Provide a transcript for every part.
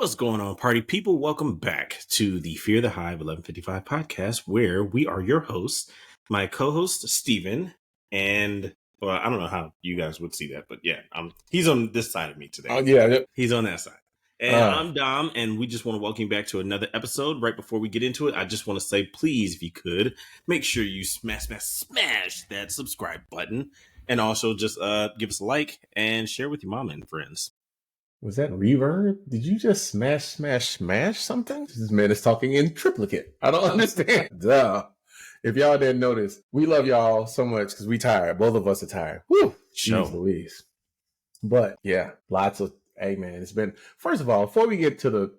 What's going on, party people? Welcome back to the Fear the Hive 1155 podcast, where we are your hosts. My co-host, Steven, and, well, I don't know how you guys would see that, but yeah, he's on this side of me today. Oh, yeah. He's on that side. And I'm Dom, and we just want to welcome you back to another episode. Right before we get into it, I just want to say, please, if you could, make sure you smash that subscribe button. And also just give us a like and share with your mama and friends. Was that reverb? Did you just smash something? This man is talking in triplicate. I don't understand. Duh. If y'all didn't notice, we love y'all so much because we tired. Both of us are tired. Woo! Jeez Louise. But yeah, lots of, hey man, it's been, first of all, before we get to the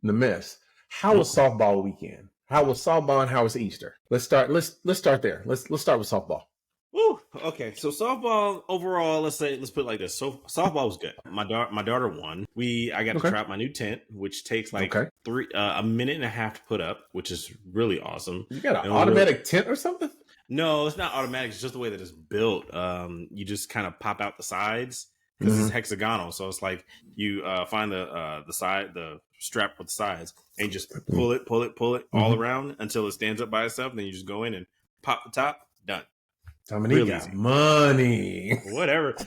mess, how was softball weekend? How was softball and how was Easter? Let's start there. Let's start with softball. Ooh, okay. So softball overall, let's put it like this. So softball was good. My daughter won. I got to try out my new tent, which takes like a minute and a half to put up, which is really awesome. You got an automatic tent or something? No, it's not automatic. It's just the way that it's built. You just kind of pop out the sides because it's hexagonal. So it's like you find the side, the strap with the sides, and you just pull it all around until it stands up by itself. Then you just go in and pop the top. Done. Dominique got money. Whatever. That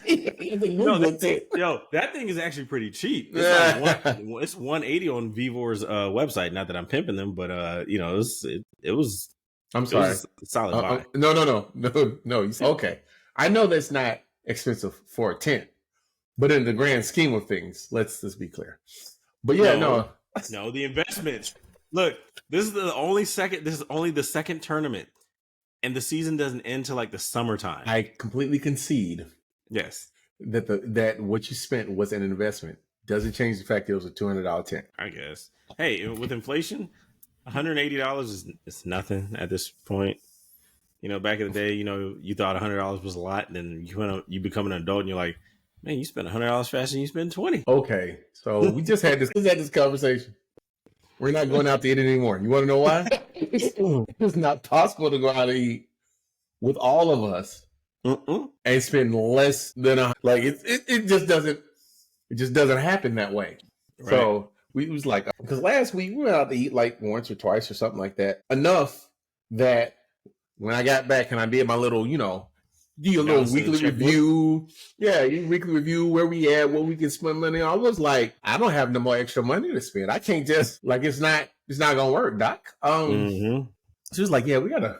thing is actually pretty cheap. It's $180 on Vivor's website. Not that I'm pimping them, but it was. I'm sorry. It was a solid buy. No. Okay, I know that's not expensive for a tent, but in the grand scheme of things, let's be clear. But yeah, no, the investment. Look, this is only the second tournament. And the season doesn't end till like the summertime. I completely concede. Yes. That what you spent was an investment. Doesn't change the fact that it was a $200 tent. I guess. Hey, with inflation, $180 is nothing at this point. You know, back in the day, you thought $100 was a lot, and then you become an adult and you're like, man, you spend $100 faster than you spend $20. Okay. So we just had this conversation. We're not going out to eat anymore. You want to know why? It's not possible to go out to eat with all of us and spend less than it just doesn't happen that way. Right. So we was like, because last week we went out to eat like once or twice or something like that. Enough that when I got back and I did my little, do a little weekly review. Yeah, weekly review, where we at, what we can spend money on. I was like, I don't have no more extra money to spend. I can't just, it's not gonna work, Doc. She was like, yeah, we gotta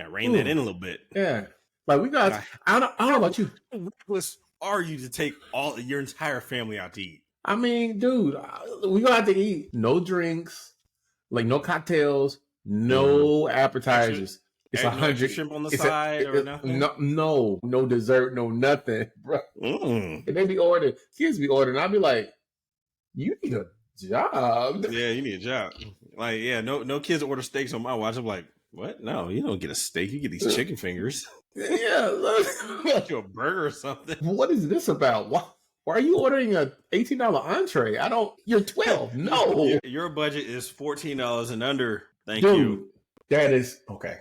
rein that in a little bit. Yeah. Like we got, I don't know about you. How reckless are you to take your entire family out to eat? I mean, dude, we gonna have to eat. No drinks, like no cocktails, no appetizers. It's 100 shrimp on the side or nothing. No dessert, no nothing, bro. And they be ordering, kids be ordering. I'll be like, you need a job. Yeah, you need a job. Like, yeah, no kids order steaks on my watch. I'm like, what? No, you don't get a steak. You get these chicken fingers. Yeah, look, you a burger or something. What is this about? Why are you ordering a $18 entree? You're 12. No, your budget is $14 and under. Thank Dude, you. That is okay.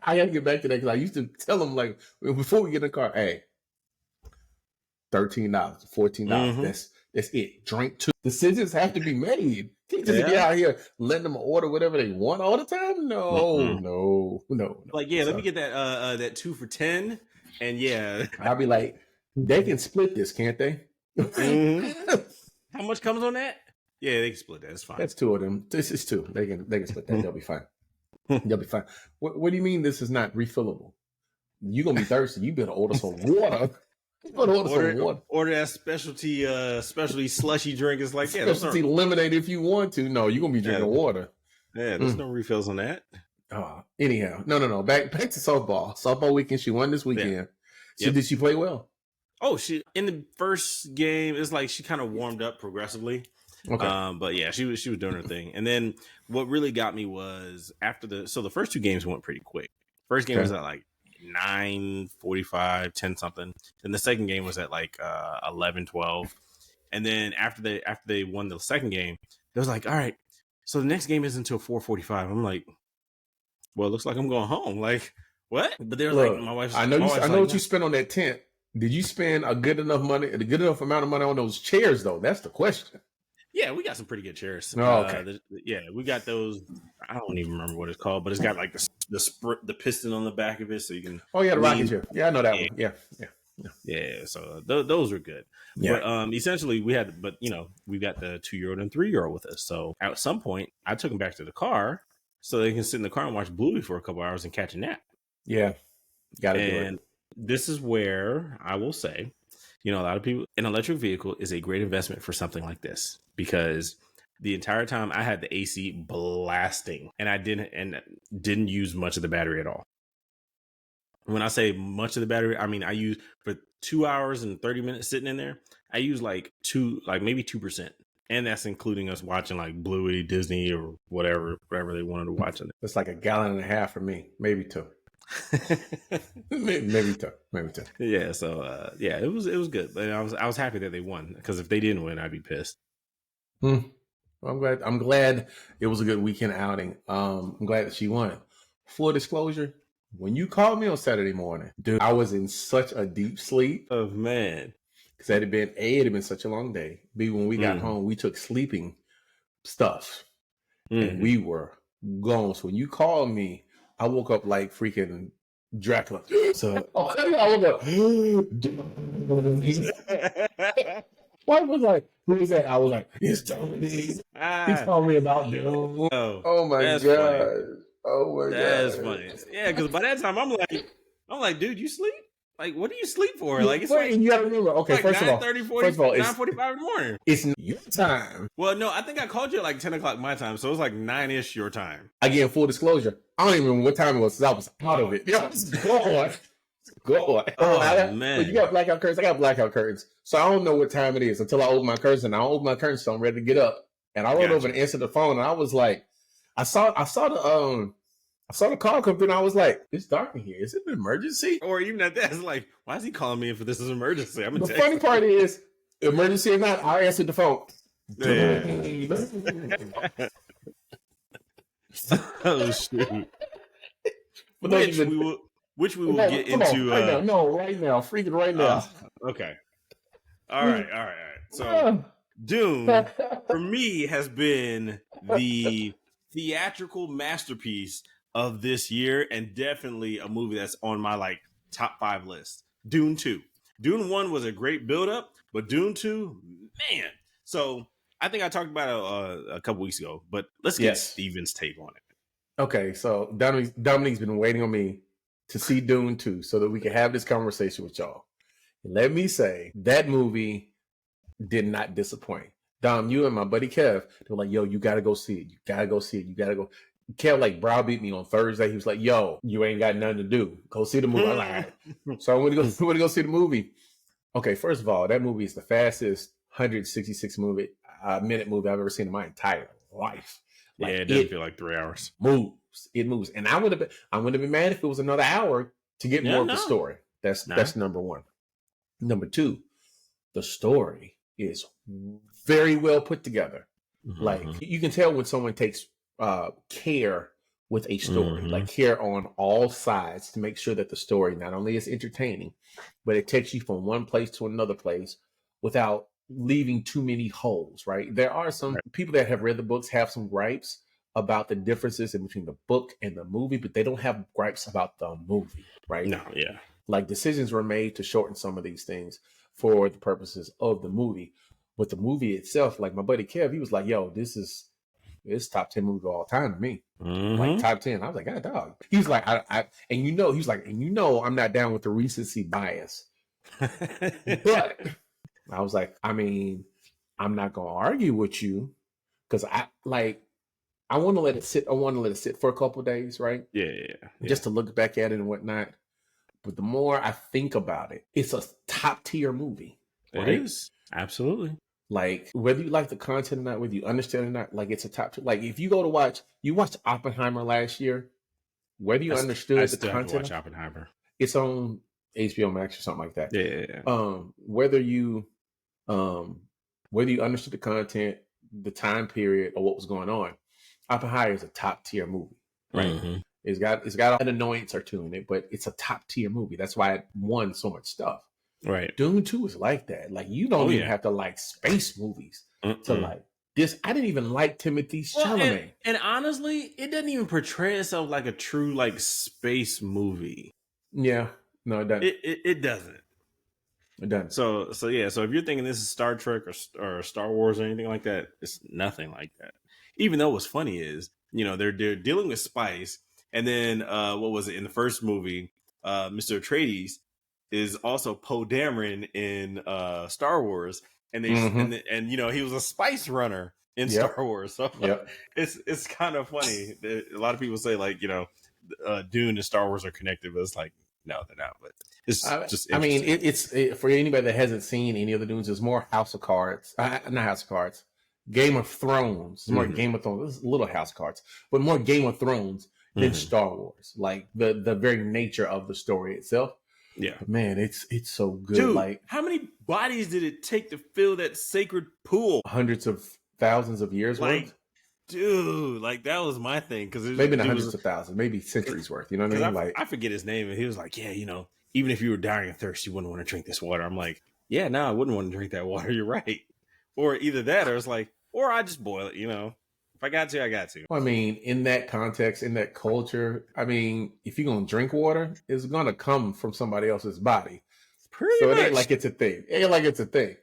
I gotta get back to that because I used to tell them like before we get in the car, hey, $13, $14. That's it. Drink two. Decisions have to be made. Can't just get out here letting them order whatever they want all the time. No. Like, let me get that 2 for $10, and I'll be like, they can split this, can't they? How much comes on that? Yeah, they can split that. It's fine. That's 2 of them. This is 2. They can split that. They'll be fine. They'll be fine. What do you mean this is not refillable? You're gonna be thirsty. You better order some water. Order that specialty slushy drink. It's like specialty lemonade if you want to. No, you're gonna be drinking water. Yeah, there's no refills on that. Anyhow, no. Back to softball. Softball weekend. She won this weekend. Yeah. So did she play well? Oh, she in the first game. It's like she kind of warmed up progressively. Okay. But yeah, she was doing her thing. And then what really got me was the first 2 games went pretty quick. First game was at like 9:45, 10 something. Then the second game was at like 11, 12. And then after they won the second game, they was like, all right, so the next game isn't until 4:45. I'm like, well, it looks like I'm going home. Like, what? But they're like, my wife's I know what you spent on that tent. Did you spend a good enough amount of money on those chairs though? That's the question. Yeah, we got some pretty good chairs. Oh, okay. We got those. I don't even remember what it's called, but it's got like the piston on the back of it, so you can. Oh yeah, the rocket chair. Yeah, I know that one. Yeah. Yeah, so those are good. Yeah. But essentially we got the 2-year-old and 3-year-old with us. So at some point I took them back to the car so they can sit in the car and watch Bluey for a couple hours and catch a nap. Yeah. Got to do it. And this is where I will say, a lot of people, an electric vehicle is a great investment for something like this, because the entire time I had the AC blasting and I didn't use much of the battery at all. When I say much of the battery, I mean I use for 2 hours and 30 minutes sitting in there. I use maybe 2%, and that's including us watching like Bluey, Disney, or whatever they wanted to watch. It's like 1.5 gallons for me, maybe 2. maybe two. Yeah. So it was good, but I was happy that they won, because if they didn't win, I'd be pissed. I'm glad it was a good weekend outing. I'm glad that she won. Full disclosure. When you called me on Saturday morning, dude, I was in such a deep sleep. Oh, man. Because it had been such a long day. B, when we got home, we took sleeping stuff. And we were gone. So when you called me, I woke up like freaking Dracula. So I woke up. What was like? Who was that? I was like, it's Tony. He's calling me about Dune. Oh my god. Oh my god. That's funny. Yeah, because by that time I'm like, dude, you sleep? Like, what do you sleep for? Like, it's you gotta remember. Okay, like first of all, 9:45 in the morning. It's your time. Well, no, I think I called you at like 10 o'clock my time, so it was like 9-ish your time. Again, full disclosure, I don't even remember what time it was, because I was out of it. Go on. Oh, man. You got blackout curtains. I got blackout curtains, so I don't know what time it is until I open my curtains. And I open my curtains, so I'm ready to get up. And I rolled over and answered the phone, and I was like, I saw the call come through, and I was like, it's dark in here. Is it an emergency? Or even at that, it's like, why is he calling me if this is an emergency? The funny part is, emergency or not, I answered the phone. Yeah. Oh, shoot. Which we will get into. Right now. Freaking right now. Okay. All right. So, Dune, for me, has been the theatrical masterpiece of this year, and definitely a movie that's on my top 5 list. Dune 2. Dune 1 was a great build-up, but Dune 2, man. So I think I talked about it a couple weeks ago, but let's get Steven's take on it. Okay, so Dominique's been waiting on me to see Dune 2 so that we can have this conversation with y'all. And let me say, that movie did not disappoint. Dom, you and my buddy Kev, they were like, yo, you got to go see it. You got to go see it. You got to go. Kev browbeat me on Thursday. He was like, yo, you ain't got nothing to do. Go see the movie. I'm like, all right. So I went to go see the movie. Okay, first of all, that movie is the fastest 166 minute movie I've ever seen in my entire life. It doesn't feel like 3 hours. It moves. And I would have been mad if it was another hour to get more of the story. That's number one. Number two, the story is very well put together. Mm-hmm. You can tell when someone takes care with a story, care on all sides to make sure that the story not only is entertaining, but it takes you from one place to another place without leaving too many holes, right? There are some people that have read the books have some gripes about the differences in between the book and the movie, but they don't have gripes about the movie, right? No, yeah. Decisions were made to shorten some of these things for the purposes of the movie. But the movie itself, like my buddy Kev, he was like, yo, this top 10 movie of all time to me. Top 10. I was like, God, dog. He was like, I'm not down with the recency bias. But I was like, I mean, I'm not going to argue with you because I want to let it sit. I want to let it sit for a couple of days, right? Yeah. Just to look back at it and whatnot. But the more I think about it, it's a top tier movie. Right? It is. Absolutely. Whether you like the content or not, whether you understand or not, it's a top tier. If you go to you watched Oppenheimer last year, wonder you understood the content. Watch Oppenheimer. It's on HBO Max or something like that. Yeah. Whether you understood the content, the time period, or what was going on, Oppenheimer is a top tier movie, right? Mm-hmm. It's got an annoyance or two in it, but it's a top tier movie. That's why it won so much stuff. Right. Dune 2 is like that. Like, you don't even have to like space movies to like this. I didn't even like Timothée Chalamet. And honestly, it doesn't even portray itself like a true like space movie. Yeah. No, it doesn't. It doesn't. It doesn't. So yeah. So if you're thinking this is Star Trek or Star Wars or anything like that, it's nothing like that. Even though what's funny is, they're dealing with spice, and then what was it in the first movie? Mr. Atreides is also Poe Dameron in Star Wars, and they and he was a spice runner in Star Wars. So it's kind of funny. A lot of people say like Dune and Star Wars are connected, but it's like no, they're not. But it's just I mean, it's for anybody that hasn't seen any of the Dunes, it's more House of Cards, not House of Cards, Game of Thrones. It's more Game of Thrones. It's little House Cards, but more Game of Thrones than Star Wars. Like the very nature of the story itself. Yeah, but man, it's so good. Dude, like, how many bodies did it take to fill that sacred pool? Hundreds of thousands of years worth. Dude, like that was my thing because maybe not hundreds of thousands, maybe centuries worth. You know what I mean? Like, I forget his name, and he was like, "Yeah, even if you were dying of thirst, you wouldn't want to drink this water." I'm like, "Yeah, no, I wouldn't want to drink that water." You're right. Or either that, or it's like, or I just boil it. If I got to, I got to. I mean, in that context, in that culture, I mean, if you're gonna drink water, it's gonna come from somebody else's body. Pretty much. It ain't like it's a thing. It ain't like it's a thing.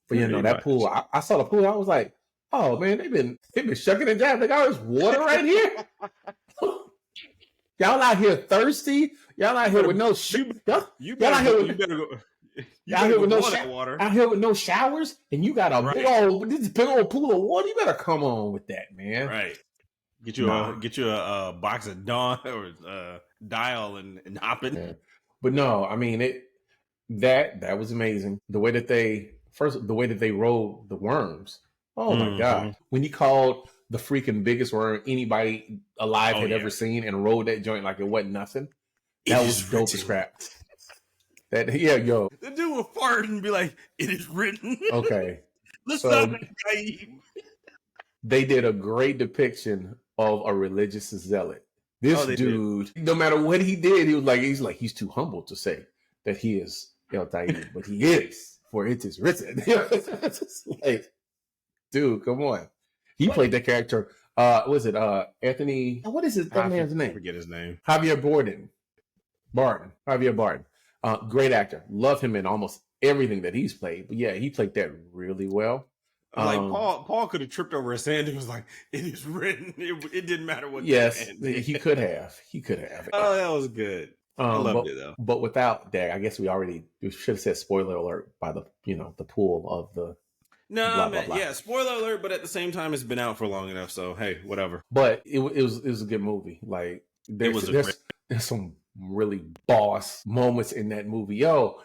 But that pool, I saw the pool. I was like, oh man, they've been shucking and jiving. They got this water right here. Y'all out here thirsty. Y'all out here with no y'all out here with no water. Out here with no showers, and you got a big old pool of water. You better come on with that, man. Right. Get you a box of Dawn or Dial and hop in. Yeah. But no, I mean that was amazing. The way that they rolled the worms. Oh my God. When he called the freaking biggest worm anybody alive had ever seen and rolled that joint like it wasn't nothing. That was dope as crap. The dude will fart and be like, "It is written." Okay. Let's not be naive. They did a great depiction of a religious zealot. This dude, no matter what he did, he's too humble to say that he is El Taib, but he is, for it is written. It's like, dude, come on. He played that character. Was it Anthony? What is that man's name? I forget his name. Javier Bardem. Great actor. Love him in almost everything that he's played. But yeah, he played that really well. Like Paul could have tripped over a sand and was like, "It is written." It didn't matter what. Yes, he could have. Oh, that was good. I loved it though. But without that, I guess we should have said spoiler alert by the the pool of the. No, blah, blah, blah. Yeah, spoiler alert. But at the same time, it's been out for long enough, so hey, whatever. But it was a good movie. Like there's some really boss moments in that movie. Yo,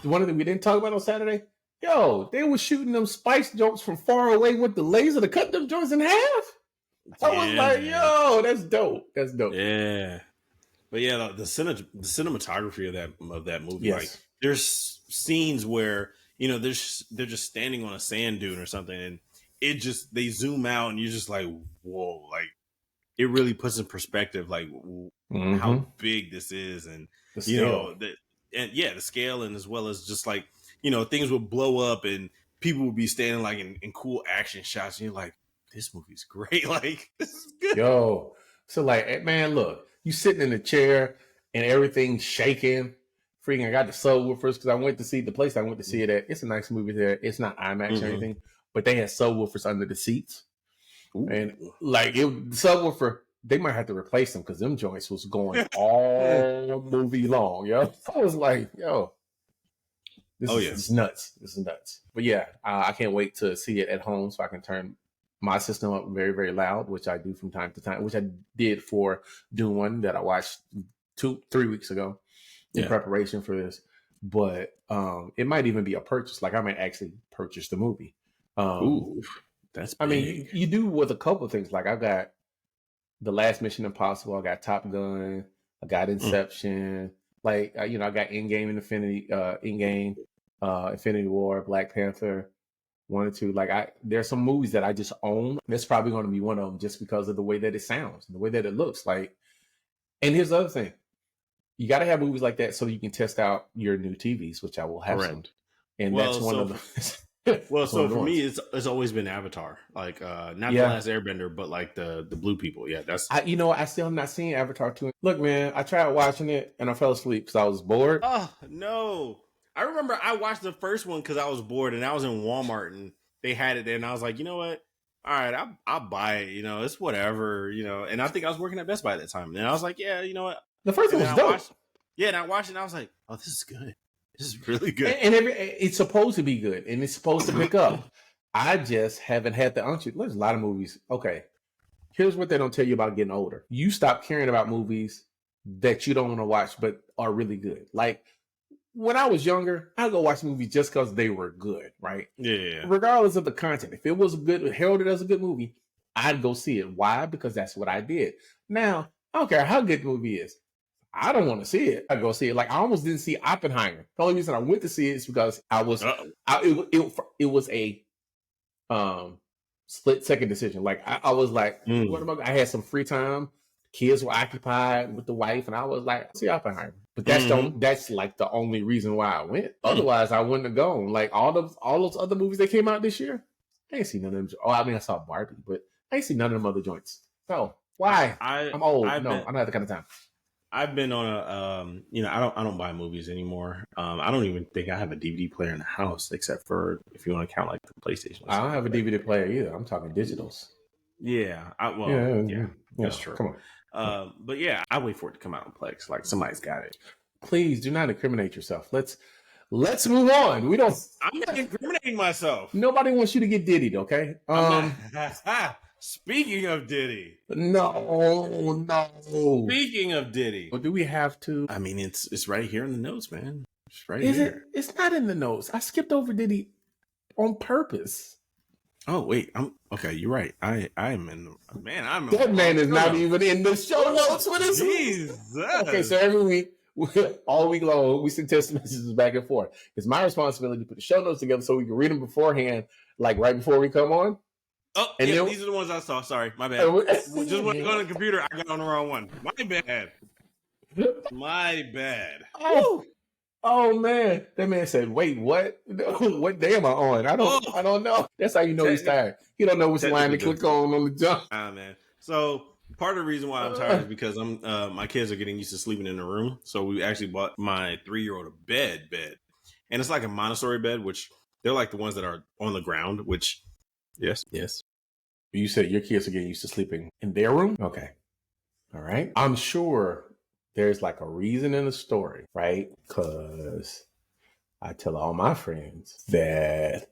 one of them we didn't talk about on Saturday. Yo, they were shooting them spice jokes from far away with the laser to cut them joints in half. I was like, yo, that's dope. That's dope. Yeah. But yeah, the cinematography of that movie, yes. Like there's scenes where, they're just standing on a sand dune or something, and they zoom out and you're just like, whoa, like it really puts in perspective like how big this is, and the scale, and as well as just like, things would blow up and people would be standing like in cool action shots, and you're like, this movie's great. Like, this is good. Yo, so like, man, look, you sitting in the chair and everything's shaking. Freaking, I got the subwoofers because I went to see the place I went to see it at. It's a nice movie there. It's not IMAX or anything, but they had subwoofers under the seats. Ooh. And like the subwoofer, they might have to replace them because them joints was going all movie long. Yo, I was like, yo. This is nuts. This is nuts. But yeah, I can't wait to see it at home so I can turn my system up very, very loud, which I do from time to time, which I did for Dune that I watched 3 weeks ago in preparation for this. But it might even be a purchase. Like I might actually purchase the movie. Ooh, that's big. I mean, you do with a couple of things. Like I've got The Last Mission Impossible. I got Top Gun. I got Inception. Like, I got Endgame and Infinity War, Black Panther, 1 and 2. Like, there's some movies that I just own. That's probably going to be one of them just because of the way that it sounds, the way that it looks. Like, and here's the other thing. You got to have movies like that so you can test out your new TVs, which I will have some. And that's one of the. Well, so for me, it's always been Avatar, like not the Last Airbender, but like the blue people. Yeah, that's. I still am not seeing Avatar 2. Look, man, I tried watching it and I fell asleep because I was bored. Oh no! I remember I watched the first one because I was bored, and I was in Walmart and they had it there, and I was like, you know what? All right, I'll buy it. You know, it's whatever. You know, and I think I was working at Best Buy at that time, and I was like, yeah, you know what? The first one was dope. And I watched it, and I was like, oh, this is good. This is really good. And it's supposed to be good, and it's supposed to pick up. I just haven't had the unction. There's a lot of movies. Okay, here's what they don't tell you about getting older. You stop caring about movies that you don't want to watch but are really good. Like when I was younger, I'd go watch movies just because they were good, right? Yeah. Regardless of the content. If it was heralded as a good movie, I'd go see it. Why? Because that's what I did. Now, I don't care how good the movie is. I don't want to see it. I go see it. Like I almost didn't see Oppenheimer. The only reason I went to see it is because I was. It was a split second decision. Like I was like, what am I had some free time. Kids were occupied with the wife, and I was like, see Oppenheimer. But that's like the only reason why I went. Otherwise, I wouldn't have gone. Like all those other movies that came out this year, I ain't seen none of them. Oh, I mean, I saw Barbie, but I ain't seen none of them other joints. So why? I'm old. I don't have the kind of time. I've been on a, I don't buy movies anymore. I don't even think I have a DVD player in the house, except for if you want to count like the PlayStation. I don't have a DVD player either. I'm talking digitals. Yeah. That's true. Come on. But yeah, I wait for it to come out on Plex. Like somebody's got it. Please do not incriminate yourself. Let's move on. I'm not incriminating myself. Nobody wants you to get diddied, okay? Speaking of Diddy. No. Speaking of Diddy. Well, do we have to? I mean, it's right here in the notes, man. It's right here. It's not in the notes. I skipped over Diddy on purpose. Oh, wait. Okay, you're right. I'm in the... Man, I'm... That man is not even in the show notes for this week. Okay, so every week, all week long, we send text messages back and forth. It's my responsibility to put the show notes together so we can read them beforehand, like right before we come on. Oh, and yeah, these are the ones I saw. Sorry, my bad. Just when I go on the computer, I got on the wrong one. My bad. Oh man, that man said, "Wait, what? What day am I on? I don't know." That's how you know he's tired. He don't know which line to click on the jump. Man. So part of the reason why I'm tired is because my kids are getting used to sleeping in the room. So we actually bought my 3-year-old a bed, and it's like a Montessori bed, which they're like the ones that are on the ground. Which, yes. You said your kids are getting used to sleeping in their room? Okay. All right. I'm sure there's like a reason in the story, right? Because I tell all my friends that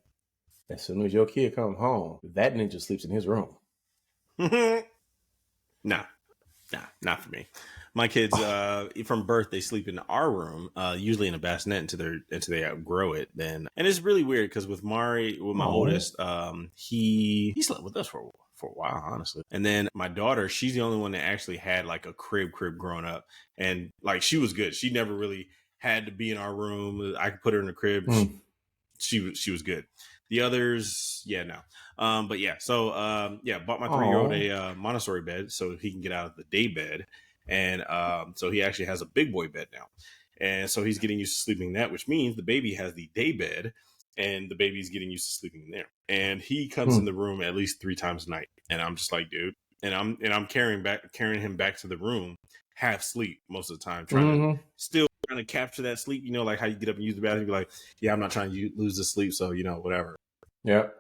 as soon as your kid comes home, that ninja sleeps in his room. Nah, not for me. My kids, from birth, they sleep in our room, usually in a bassinet until they outgrow it. And it's really weird because with my oldest, he slept with us for a while, honestly. And then my daughter, she's the only one that actually had like a crib growing up, and like she was good. She never really had to be in our room. I could put her in the crib. She was good. The others, no. But yeah, so bought my 3-year-old a Montessori bed so he can get out of the day bed. And so he actually has a big boy bed now. And so he's getting used to sleeping in that, which means the baby has the day bed and the baby's getting used to sleeping in there. And he comes in the room at least 3 times a night. And I'm just like, dude, and I'm carrying him back to the room, half sleep most of the time, trying to capture that sleep, like how you get up and use the bathroom, and be like, yeah, I'm not trying to lose the sleep. So, whatever. Yep.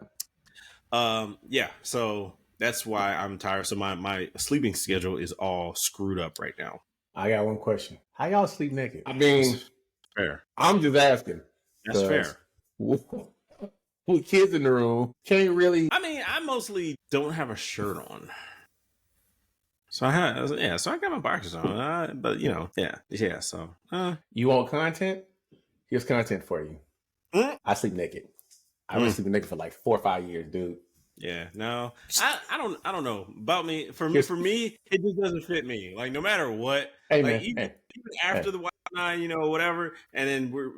So that's why I'm tired. So my sleeping schedule is all screwed up right now. I got one question. How y'all sleep naked? I mean, fair. I'm just asking. That's fair. With kids in the room, can't really. I mean, I mostly don't have a shirt on. So I got my boxers on, but So you want content? Here's content for you. I sleep naked. I've been sleeping naked for like 4 or 5 years, dude. Yeah, no, I don't know about me. For me, it just doesn't fit me. Like no matter what, even after the white line, whatever, and then we're,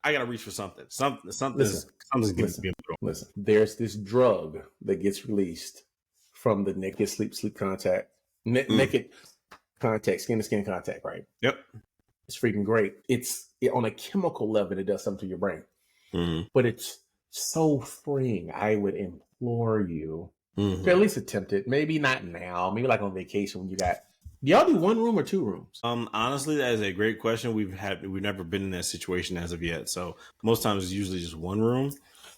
I gotta reach for something. Something's going to be. Listen, there's this drug that gets released from the naked sleep contact, naked contact, skin to skin contact, right? Yep. It's freaking great. On a chemical level, it does something to your brain, but it's so freeing. I would implore you to at least attempt it. Maybe not now. Maybe like on vacation when you got. Do y'all do one room or two rooms? Honestly, that is a great question. We've never been in that situation as of yet. So most times it's usually just one room.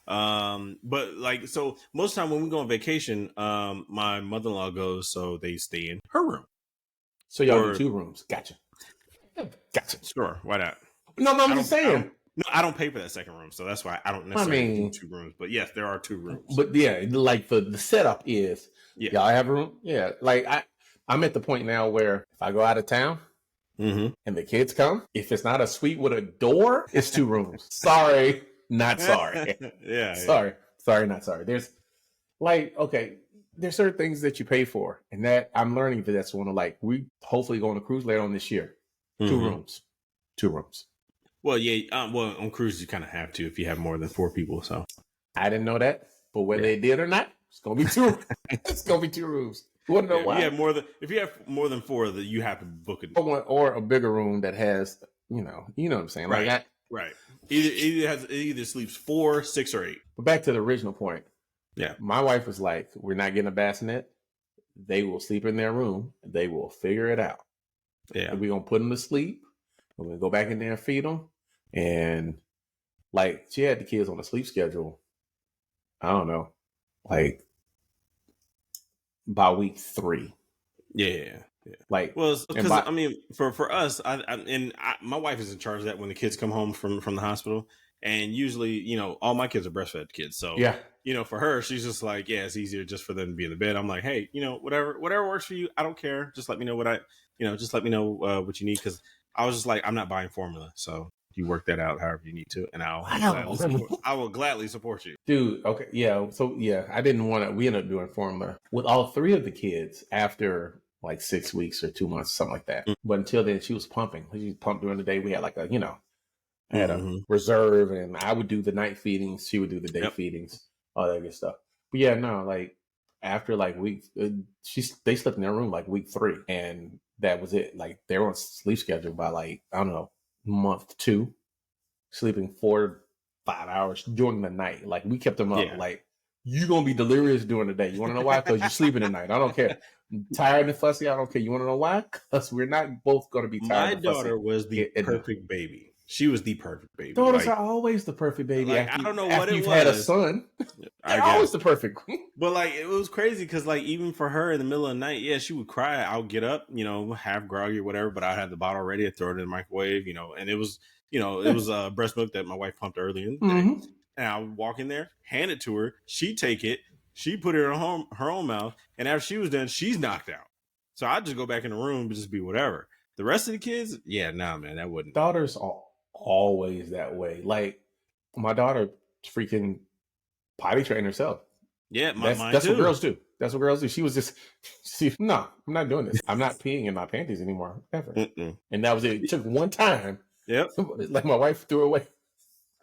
But like, so most time when we go on vacation, my mother-in-law goes, so they stay in her room. So y'all do two rooms. Gotcha. Sure. Why not? No, I'm just saying. I don't pay for that second room, so that's why I don't necessarily do two rooms. But yes, there are two rooms. But yeah, like the setup is, y'all have a room. Yeah, like I'm at the point now where if I go out of town and the kids come, if it's not a suite with a door, it's two rooms. Sorry, not sorry. Sorry, not sorry. There's like, okay, there's certain things that you pay for, and that I'm learning that's one of like, we hopefully go on a cruise later on this year. Two rooms. Well, yeah. Well, on cruises you kind of have to if you have more than 4 people. So I didn't know that, but whether they did or not, it's gonna be two. It's gonna be 2 rooms. You want to know why? If you have more than 4, that you have to book it, or a bigger room that has, you know what I'm saying, right? Right. Either sleeps 4, 6, or 8. But back to the original point. Yeah, my wife was like, "We're not getting a bassinet. They will sleep in their room. They will figure it out. Yeah, we're gonna put them to sleep. We're gonna go back in there and feed them." And like, she had the kids on a sleep schedule. I don't know, like by week 3. Yeah. Like, well, because I mean, for us, my wife is in charge of that when the kids come home from the hospital, and usually, you know, all my kids are breastfed kids, so yeah, you know, for her, she's just like, yeah, it's easier just for them to be in the bed. I'm like, hey, you know, whatever works for you, I don't care. Just let me know just let me know what you need, because I was just like, I'm not buying formula, so you work that out however you need to, and I will gladly support you, dude. Okay, yeah. So yeah, I didn't want to. We ended up doing formula with all 3 of the kids after like 6 weeks or 2 months, something like that. But until then, she was pumping. She pumped during the day. We had like I had a reserve, and I would do the night feedings. She would do the day feedings, all that good stuff. But yeah, no, like after like weeks, they slept in their room like week 3, and that was it. Like they were on sleep schedule by like, I don't know, month 2, sleeping 4-5 hours during the night. Like we kept them up. Like, you're gonna be delirious during the day. You want to know why? Because you're sleeping at night. I don't care. Tired and fussy, I don't care. You want to know why? Because we're not both going to be tired. My daughter was the perfect baby. She was the perfect baby. Daughters are always the perfect baby. Like, I don't know what it was. You've had a son, they're always the perfect. But like, it was crazy because like, even for her in the middle of the night, she would cry. I'll get up, half groggy or whatever, but I had the bottle ready. I throw it in the microwave, and it was, it was breast milk that my wife pumped early in the day. And I would walk in there, hand it to her. She'd take it. She put it in her own mouth. And after she was done, she's knocked out. So I'd just go back in the room and just be whatever. The rest of the kids, man, that wouldn't. Daughters are always that way. Like, my daughter freaking potty trained herself. Yeah, that's what girls do. That's what girls do. She was just, no, I'm not doing this. I'm not peeing in my panties anymore, ever. And that was it. It took one time. Yep. Like, my wife threw away.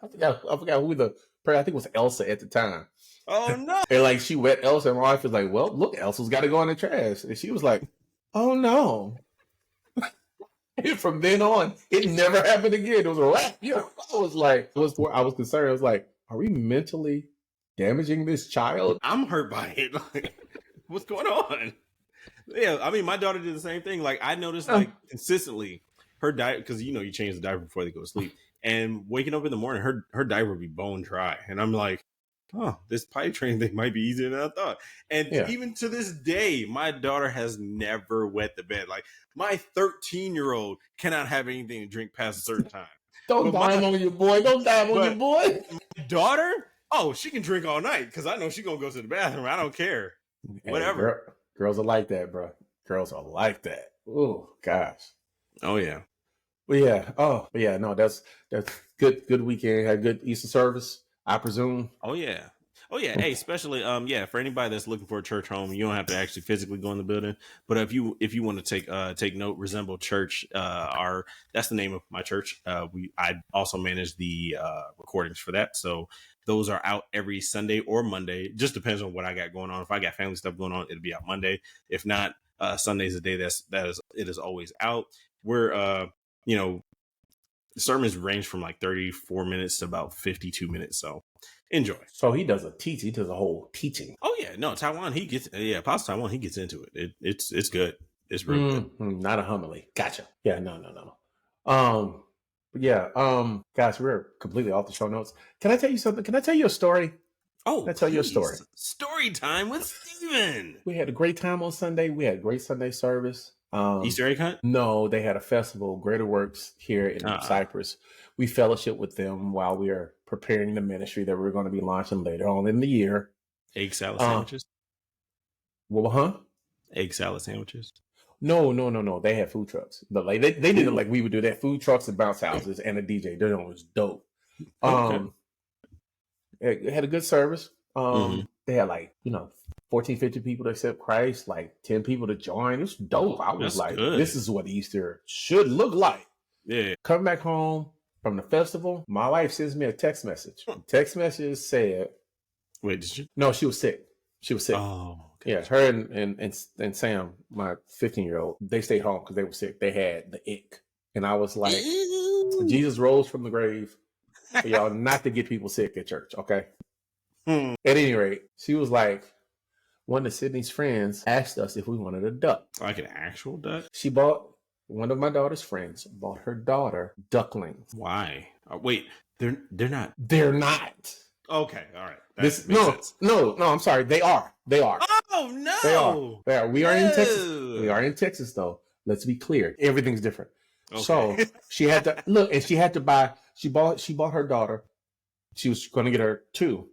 I forgot who I think it was Elsa at the time. Oh no! And like, she wet Elsa, and my wife was like, "Well, look, Elsa's got to go in the trash," and she was like, "Oh no!" And from then on, it never happened again. It was a wrap. I was concerned. I was like, "Are we mentally damaging this child?" I'm hurt by it. Like, what's going on? Yeah, I mean, my daughter did the same thing. Like, I noticed like consistently her diet, because you change the diaper before they go to sleep. And waking up in the morning, her diaper would be bone dry. And I'm like, oh, this potty training thing might be easier than I thought. And even to this day, my daughter has never wet the bed. Like, my 13-year-old cannot have anything to drink past a certain time. Don't dive on your boy. Don't dive on your boy. My daughter, she can drink all night because I know she's going to go to the bathroom. I don't care. Hey, whatever. Girls are like that, bro. Girls are like that. Oh, gosh. Oh, yeah. But yeah. No, that's good weekend. Had a good Easter service, I presume. Oh yeah. Hey, especially for anybody that's looking for a church home, you don't have to actually physically go in the building. But if you want to take note, Resemble Church, that's the name of my church. I also manage the recordings for that. So those are out every Sunday or Monday. Just depends on what I got going on. If I got family stuff going on, it'll be out Monday. If not, Sunday's a day it is always out. We're the sermons range from like 34 minutes to about 52 minutes. So enjoy. So he does a whole teaching. Oh yeah, no, Taiwan, Pastor Taiwan, he gets into it. It's good. It's real good. Not a homily. Gotcha. Yeah, no. Guys, we're completely off the show notes. Can I tell you something? Can I tell you a story? Oh, can I tell you a story? Story time with Steven. We had a great time on Sunday. We had a great Sunday service. Easter egg hunt? No, they had a festival, Greater Works, here in Cyprus. We fellowship with them while we are preparing the ministry that we're going to be launching later on in the year. Egg salad sandwiches? Egg salad sandwiches? No. They had food trucks. But like they did it like we would do. They had food trucks and bounce houses and a DJ. That was dope. It had a good service. They had 14, 50 people to accept Christ, like 10 people to join. It was dope. I was good. This is what Easter should look like. Yeah. Coming back home from the festival, my wife sends me a text message. The text message said, "Wait, did you?" No, she was sick. Oh, okay. Yeah. Her and Sam, my 15-year-old, they stayed home because they were sick. They had the ick. And I was like, Jesus rose from the grave for y'all not to get people sick at church, okay? At any rate, she was like, one of Sydney's friends asked us if we wanted a duck. Like an actual duck? One of my daughter's friends bought her daughter ducklings. Why? Wait, they're not. They're not. Okay, all right. Makes sense. No, I'm sorry. They are. Oh, no. They are. We are in Texas. We are in Texas, though. Let's be clear. Everything's different. Okay. So she had to look, and she had to buy. She bought her daughter. She was going to get her 2.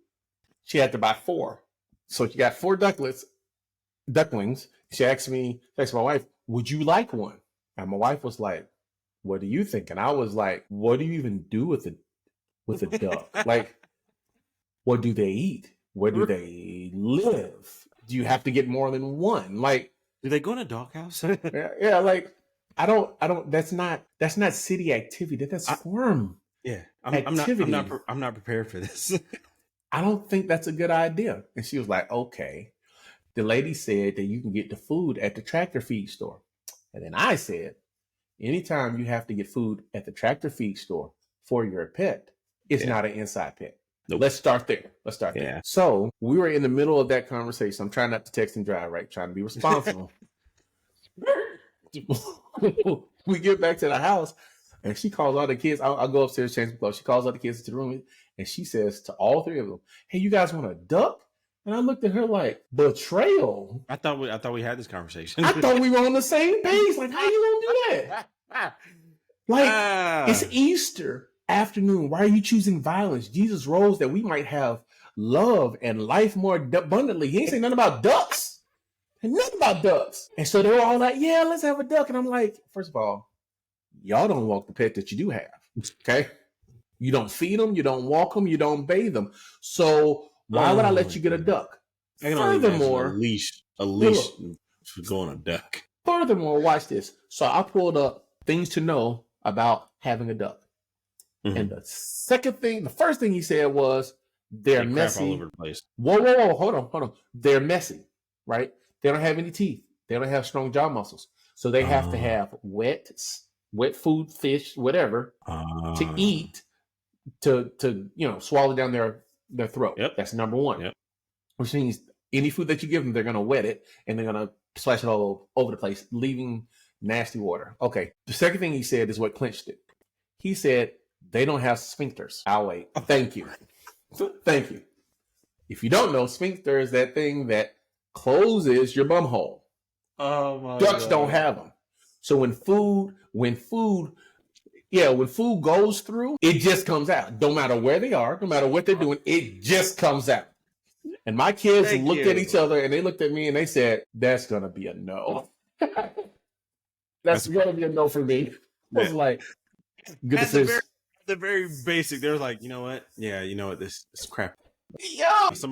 She had to buy 4. So she got 4 ducklings. She asked my wife, "Would you like one?" And my wife was like, "What do you think?" And I was like, "What do you even do with a duck? Like, what do they eat? Where do they live? Do you have to get more than one? Like, do they go in a doghouse?" yeah. Like, I don't. That's not city activity. That's farm. Yeah, activity. I'm not prepared for this. I don't think that's a good idea. And she was like, "Okay." The lady said that you can get the food at the tractor feed store. And then I said, anytime you have to get food at the tractor feed store for your pet, it's not an inside pet. Nope. Let's start there. Yeah. So we were in the middle of that conversation. I'm trying not to text and drive, right? Trying to be responsible. We get back to the house and she calls all the kids. I'll go upstairs, change my clothes. She calls all the kids into the room and she says to all 3 of them, "Hey, you guys want a duck?" And I looked at her like, betrayal. I thought we had this conversation. I thought we were on the same page. Like, how you gonna do that? Like, it's Easter afternoon. Why are you choosing violence? Jesus rose that we might have love and life more abundantly. He ain't saying nothing about ducks. And so they were all like, "Yeah, let's have a duck." And I'm like, first of all, y'all don't walk the pet that you do have. Okay? You don't feed them. You don't walk them. You don't bathe them. So why would I let you get a duck? Furthermore, a leash for going a duck. Furthermore, watch this. So I pulled up things to know about having a duck. Mm-hmm. And the first thing he said was they're messy. All over the place. Whoa, hold on. They're messy, right? They don't have any teeth. They don't have strong jaw muscles. So they have to have wet food, fish, whatever, to eat to swallow down their throat. Yep. That's number 1. Yep. Which means any food that you give them, they're going to wet it and they're going to splash it all over the place, leaving nasty water. Okay. The second thing he said is what clinched it. He said they don't have sphincters. I'll wait. Thank you. If you don't know, sphincter is that thing that closes your bum hole. Oh my Ducks God. don't have them. So when food goes through, it just comes out. No matter where they are, no matter what they're doing, it just comes out. And my kids looked at each other and they looked at me and they said, "That's going to be a no." That's going to be a no for me. I was like, good decision. The very basic. They were like, "You know what? Yeah, you know what? This is crap." Yeah. It's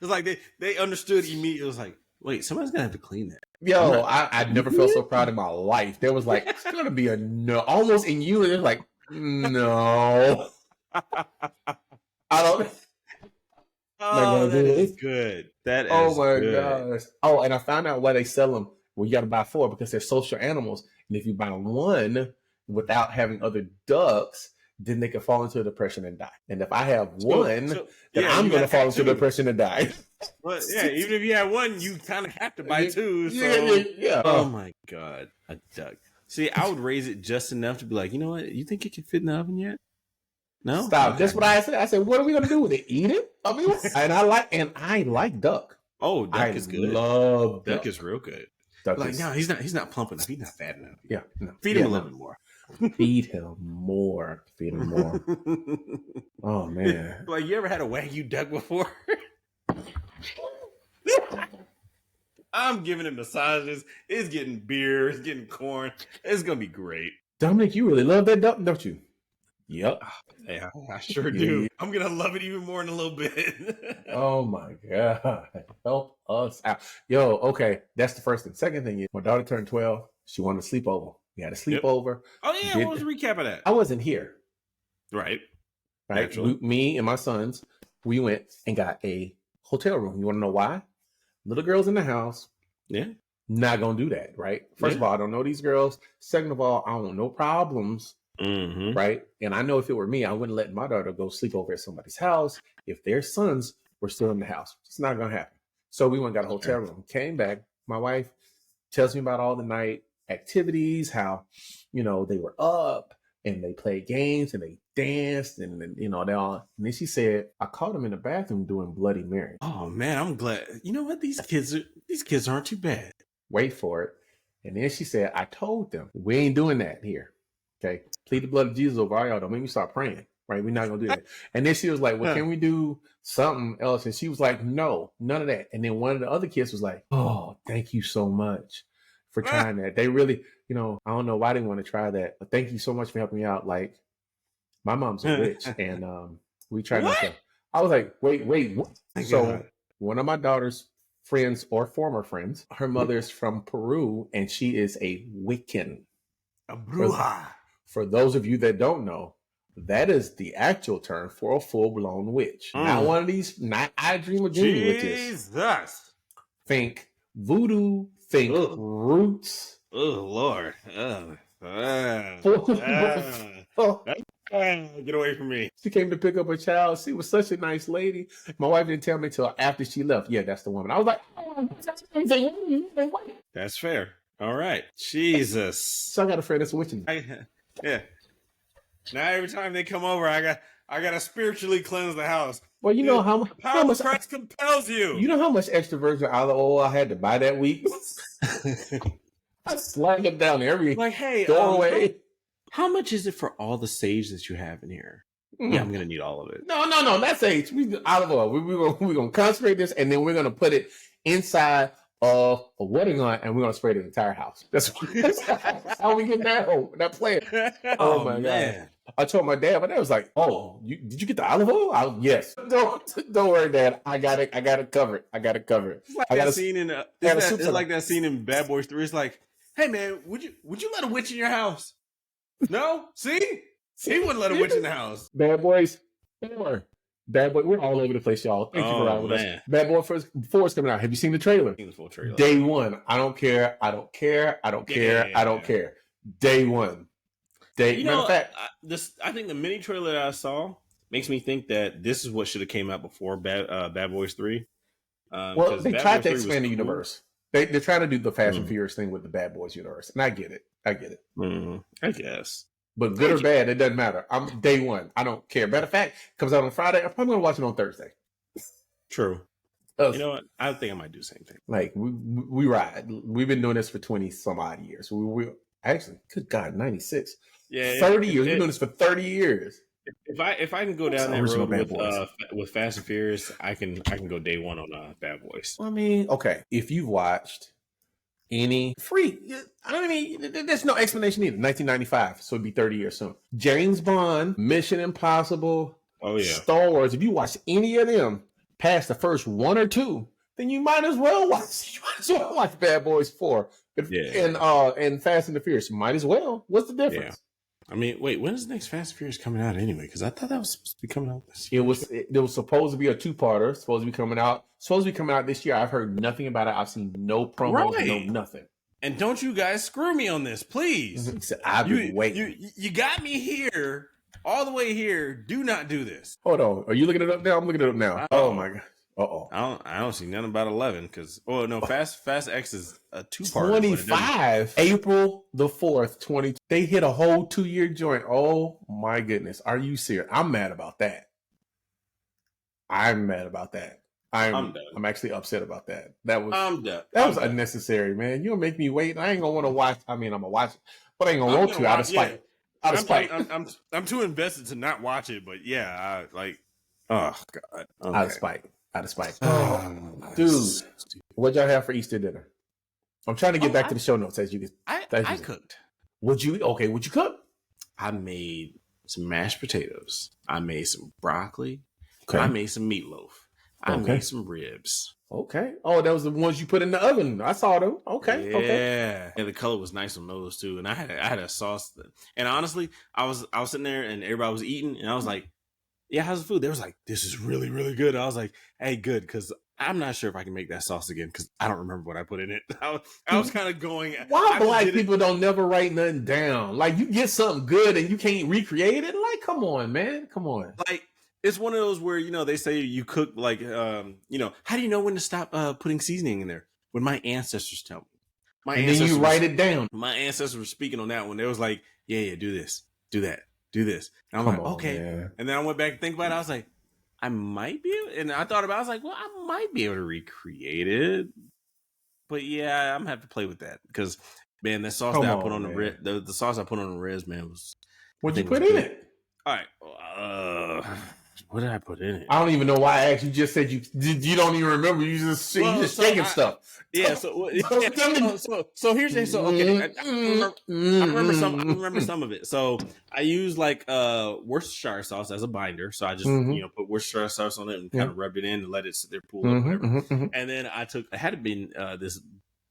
like they understood immediately. It was like, wait, somebody's going to have to clean that. Yo, I never felt so proud in my life. There was like, it's going to be a no. Almost in unison. It was like, no. I don't. Oh, that is good. That is oh my good. gosh. Oh, and I found out why they sell them Well, you got to buy 4 because they're social animals. And if you buy 1 without having other ducks, then they can fall into a depression and die. And if I have 1, then I'm going to fall into a depression and die. But yeah, even if you have 1, you kind of have to buy 2. So. Yeah. Oh my God, a duck. See, I would raise it just enough to be like, you know what? You think it can fit in the oven yet? No. Stop. Okay. That's what I said. I said, what are we going to do with it? Eat it? I mean, and I like duck. Oh, duck is good. Love duck. Is real good. Duck like, no, he's not plump enough. He's not fat enough. Yeah. No. Feed him a little bit more. Feed him more. Feed him more. Oh man. Like, you ever had a Wagyu duck before? I'm giving it massages. It's getting beer. It's getting corn. It's gonna be great. Dominic, you really love that duck, don't you? Yep. Yeah, I sure do. Yeah. I'm gonna love it even more in a little bit. Oh my God. Help us out. Yo, okay. That's the first thing. Second thing is my daughter turned 12. She wanted a sleepover. We had a sleepover. Oh yeah, what was the recap of that? I wasn't here. Right. Me and my sons, we went and got a hotel room. You want to know why? Little girls in the house. Yeah. Not gonna do that, right? First of all, I don't know these girls. Second of all, I don't want no problems. Mm-hmm. Right. And I know if it were me, I wouldn't let my daughter go sleep over at somebody's house if their sons were still in the house. It's not gonna happen. So we went and got a hotel room. Came back. My wife tells me about all the night activities, how, you know, they were up and they played games and they danced and you know, they all. And then she said, I caught them in the bathroom doing Bloody Mary. Oh man, I'm glad. You know what? These kids aren't too bad. Wait for it. And then she said, I told them we ain't doing that here. Okay, plead the blood of Jesus over all y'all. Don't make me start praying. Right, we're not gonna do that. And then she was like, well, can we do something else? And she was like, no, none of that. And then one of the other kids was like, oh, thank you so much for trying that. They really, you know, I don't know why they want to try that, but thank you so much for helping me out. Like, my mom's a witch, and we tried not to. I was like, wait, what? So one of my daughter's friends or former friends, her mother's from Peru, and she is a Wiccan. A bruja. For those of you that don't know, that is the actual term for a full-blown witch. Not one of these, not I Dream of Jeannie witches. Jesus. Think voodoo, think roots. Oh, Lord. Get away from me. She came to pick up a child. She was such a nice lady. My wife didn't tell me until after she left. Yeah, that's the woman. I was like, that's fair. All right. Jesus. So I got a friend that's witching. Yeah. Now every time they come over, I got to spiritually cleanse the house. Well, you know how much Christ compels you. You know how much extra virgin olive oil I had to buy that week? I slide it down every doorway. How much is it for all the sage that you have in here? Yeah, I'm gonna need all of it. No, that's sage. We olive oil. We're gonna concentrate this, and then we're gonna put it inside of a wedding line, and we're gonna spray the entire house. That's how we get that plan. Oh my God! I told my dad, but dad was like, "Oh, did you get the olive oil?" Yes. Don't worry, Dad. I got it covered. It's like that scene in it's like that scene in Bad Boys 3. It's like, hey man, would you let a witch in your house? No, see, he wouldn't let a witch in the house. Bad Boys 4. Bad Boy, we're all over the place, y'all. Thank you for riding with us. Bad Boy 4 is coming out. Have you seen the trailer? Seen the full trailer. Day one. I don't care. Day one. Matter of fact, I think the mini trailer that I saw makes me think that this is what should have came out before Bad Boys 3. Well, they tried to expand the universe. They're trying to do the Fast and Furious thing with the Bad Boys universe, and I get it. I guess. But good or bad, it doesn't matter. I'm day one. I don't care. Matter of fact, it comes out on Friday. I'm probably going to watch it on Thursday. True. You know what? I think I might do the same thing. Like, we ride. We've been doing this for 20 some odd years. We actually, good God, 96. Yeah. 30 years. We've been doing this for 30 years. If I can go down that road with Fast and Furious, I can go day one on Bad Boys. I mean, okay. If you've watched any free, I mean, there's no explanation either. 1995, so it'd be 30 years soon. James Bond, Mission Impossible, Star Wars. If you watch any of them past the first one or two, then you might as well watch Bad Boys 4 and Fast and the Furious. Might as well. What's the difference? Yeah. I mean, wait, when is the next Fast and Furious coming out anyway? Because I thought that was supposed to be coming out this year. It was supposed to be a two-parter. Supposed to be coming out this year. I've heard nothing about it. I've seen no promo, no nothing. And don't you guys screw me on this, please. I've been waiting. You got me here, all the way here. Do not do this. Hold on. Are you looking it up now? I'm looking it up now. Oh my god. I don't see nothing about 11 because Fast X is a 2-part. 25. April the 4th, 20. They hit a whole 2-year joint. Oh my goodness. Are you serious? I'm mad about that. I'm actually upset about that. I'm done. That was unnecessary, man. You'll make me wait. I ain't gonna want to watch. I mean, I'm gonna watch it, but I ain't gonna want to out of spite. Yeah. Out of spite. I'm too invested to not watch it, but yeah, oh god. Okay. Out of spite. Dude, what y'all have for Easter dinner? I'm trying to get back to the show notes as you get. I cooked. What'd you cook? I made some mashed potatoes. I made some broccoli. Okay. I made some meatloaf. I made some ribs. Okay. Oh, that was the ones you put in the oven. I saw them. Okay. Yeah. Okay. And the color was nice on those too. And I had a sauce. And honestly, I was sitting there and everybody was eating, and I was like, "Yeah, how's the food?" They was like, "This is really, really good." I was like, "Hey, good," because I'm not sure if I can make that sauce again because I don't remember what I put in it. I was kind of going. Why black people don't never write nothing down? Like, you get something good and you can't recreate it. Like, come on, man. Come on. Like, it's one of those where, they say you cook like, how do you know when to stop putting seasoning in there? When my ancestors tell me. Then you write it down. My ancestors were speaking on that one. They was like, yeah, do this, do that, do this. And I'm like, okay. Man. And then I went back and think about it. I was like, I might be able, and I thought about it. I was like, well, I might be able to recreate it. But yeah, I'm gonna have to play with that because, man, the sauce I put on the ribs, the sauce I put on the ribs, man, was. What'd you put in it? All right. What did I put in it? I don't even know why I asked. You just said you don't even remember. You just shaking stuff. Yeah. So here's the okay. I remember some of it. So I use like Worcestershire sauce as a binder. So I just put Worcestershire sauce on it and kind of rubbed it in and let it sit there pool up whatever. And then I had been this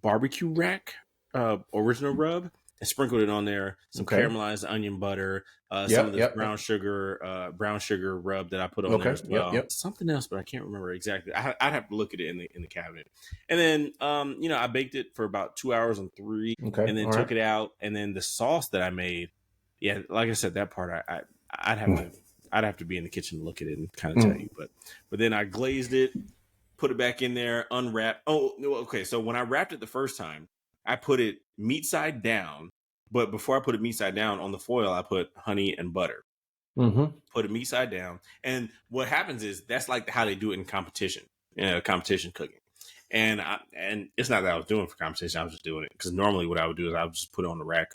barbecue rack original rub. I sprinkled it on there, some caramelized onion butter, some of the brown sugar rub that I put on there as well. Something else, but I can't remember exactly. I'd have to look at it in the cabinet. And then, I baked it for about 2 hours on 3, and then took it out. And then the sauce that I made, yeah, like I said, that part I'd have to be in the kitchen to look at it and kind of tell you. But then I glazed it, put it back in there, unwrapped. Oh, okay. So when I wrapped it the first time, I put it meat side down, but before I put it meat side down on the foil, I put honey and butter. Put it meat side down, and what happens is that's like how they do it in competition cooking. And it's not that I was doing it for competition; I was just doing it because normally what I would do is I would just put it on the rack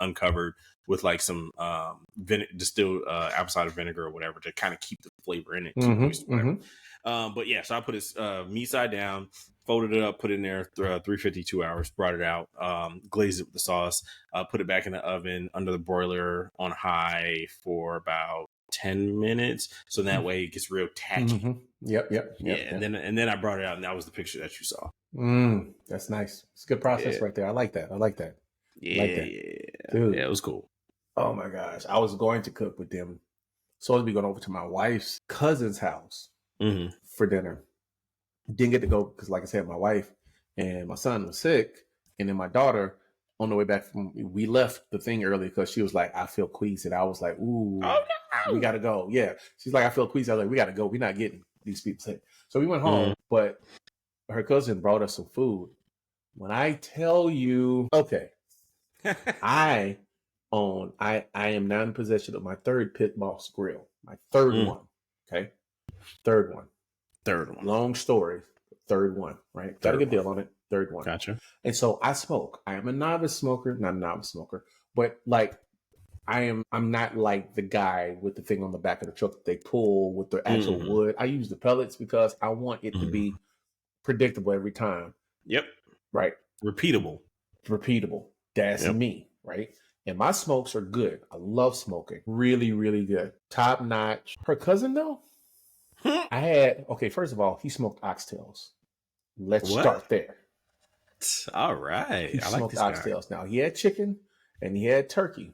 uncovered with like some distilled apple cider vinegar or whatever to kind of keep the flavor in it. But yeah, so I put it meat side down. Folded it up, put it in there, 352 hours, brought it out, glazed it with the sauce, put it back in the oven under the broiler on high for about 10 minutes. So that way it gets real tacky. Yep. And then I brought it out, and that was the picture that you saw. That's nice. It's a good process right there. I like that. Yeah. Dude. Yeah, it was cool. Oh my gosh. I was going to cook with them. So I'll be going over to my wife's cousin's house for dinner. Didn't get to go because, like I said, my wife and my son was sick, and then my daughter, on the way back we left the thing early because she was like, I feel queasy. And I was like, ooh, we gotta go. Yeah, she's like, I feel queasy. I was like, we gotta go. We're not getting these people sick. So we went home, but her cousin brought us some food. When I tell you, okay, I am now in possession of my third Pit Boss grill, my third one. Okay, third one. Long story. Third one, right? Got a good deal on it. Third one. Gotcha. And so I smoke. I am a novice smoker, not a novice smoker, but like I'm not like the guy with the thing on the back of the truck that they pull with the actual wood. I use the pellets because I want it to be predictable every time. Yep. Right. Repeatable. That's me, right? And my smokes are good. I love smoking. Really, really good. Top notch. Her cousin though, first of all, he smoked oxtails. Let's start there. All right. He smoked oxtails. Now, he had chicken and he had turkey,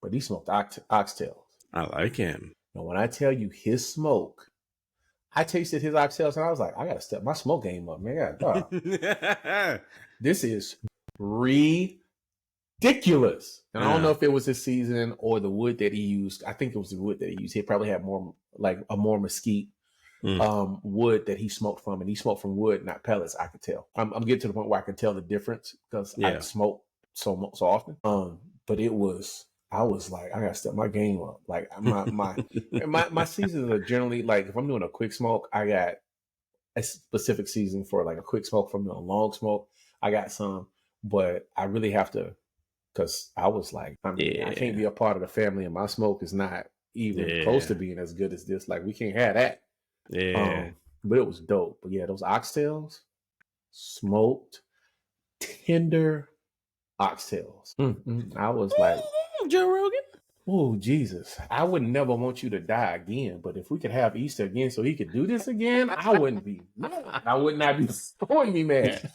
but he smoked oxtails. I like him. And when I tell you his smoke, I tasted his oxtails and I was like, I got to step my smoke game up, man. This is ridiculous. And I don't know if it was his season or the wood that he used. I think it was the wood that he used. He probably had more mesquite wood that he smoked from, and he smoked from wood, not pellets. I could tell. I'm getting to the point where I can tell the difference because I smoke so often. But it was. I was like, I gotta step my game up. Like my seasons are generally like, if I'm doing a quick smoke, I got a specific season for like a quick smoke. If I'm doing a long smoke, I got some, but I really have to, because I was like, I can't be a part of the family, and my smoke is not even close to being as good as this. Like, we can't have that. Yeah. But it was dope. But yeah, those oxtails, smoked, tender oxtails. I was like, Joe Rogan. Oh, Jesus. I would never want you to die again. But if we could have Easter again so he could do this again, I wouldn't be mad. I would not be mad.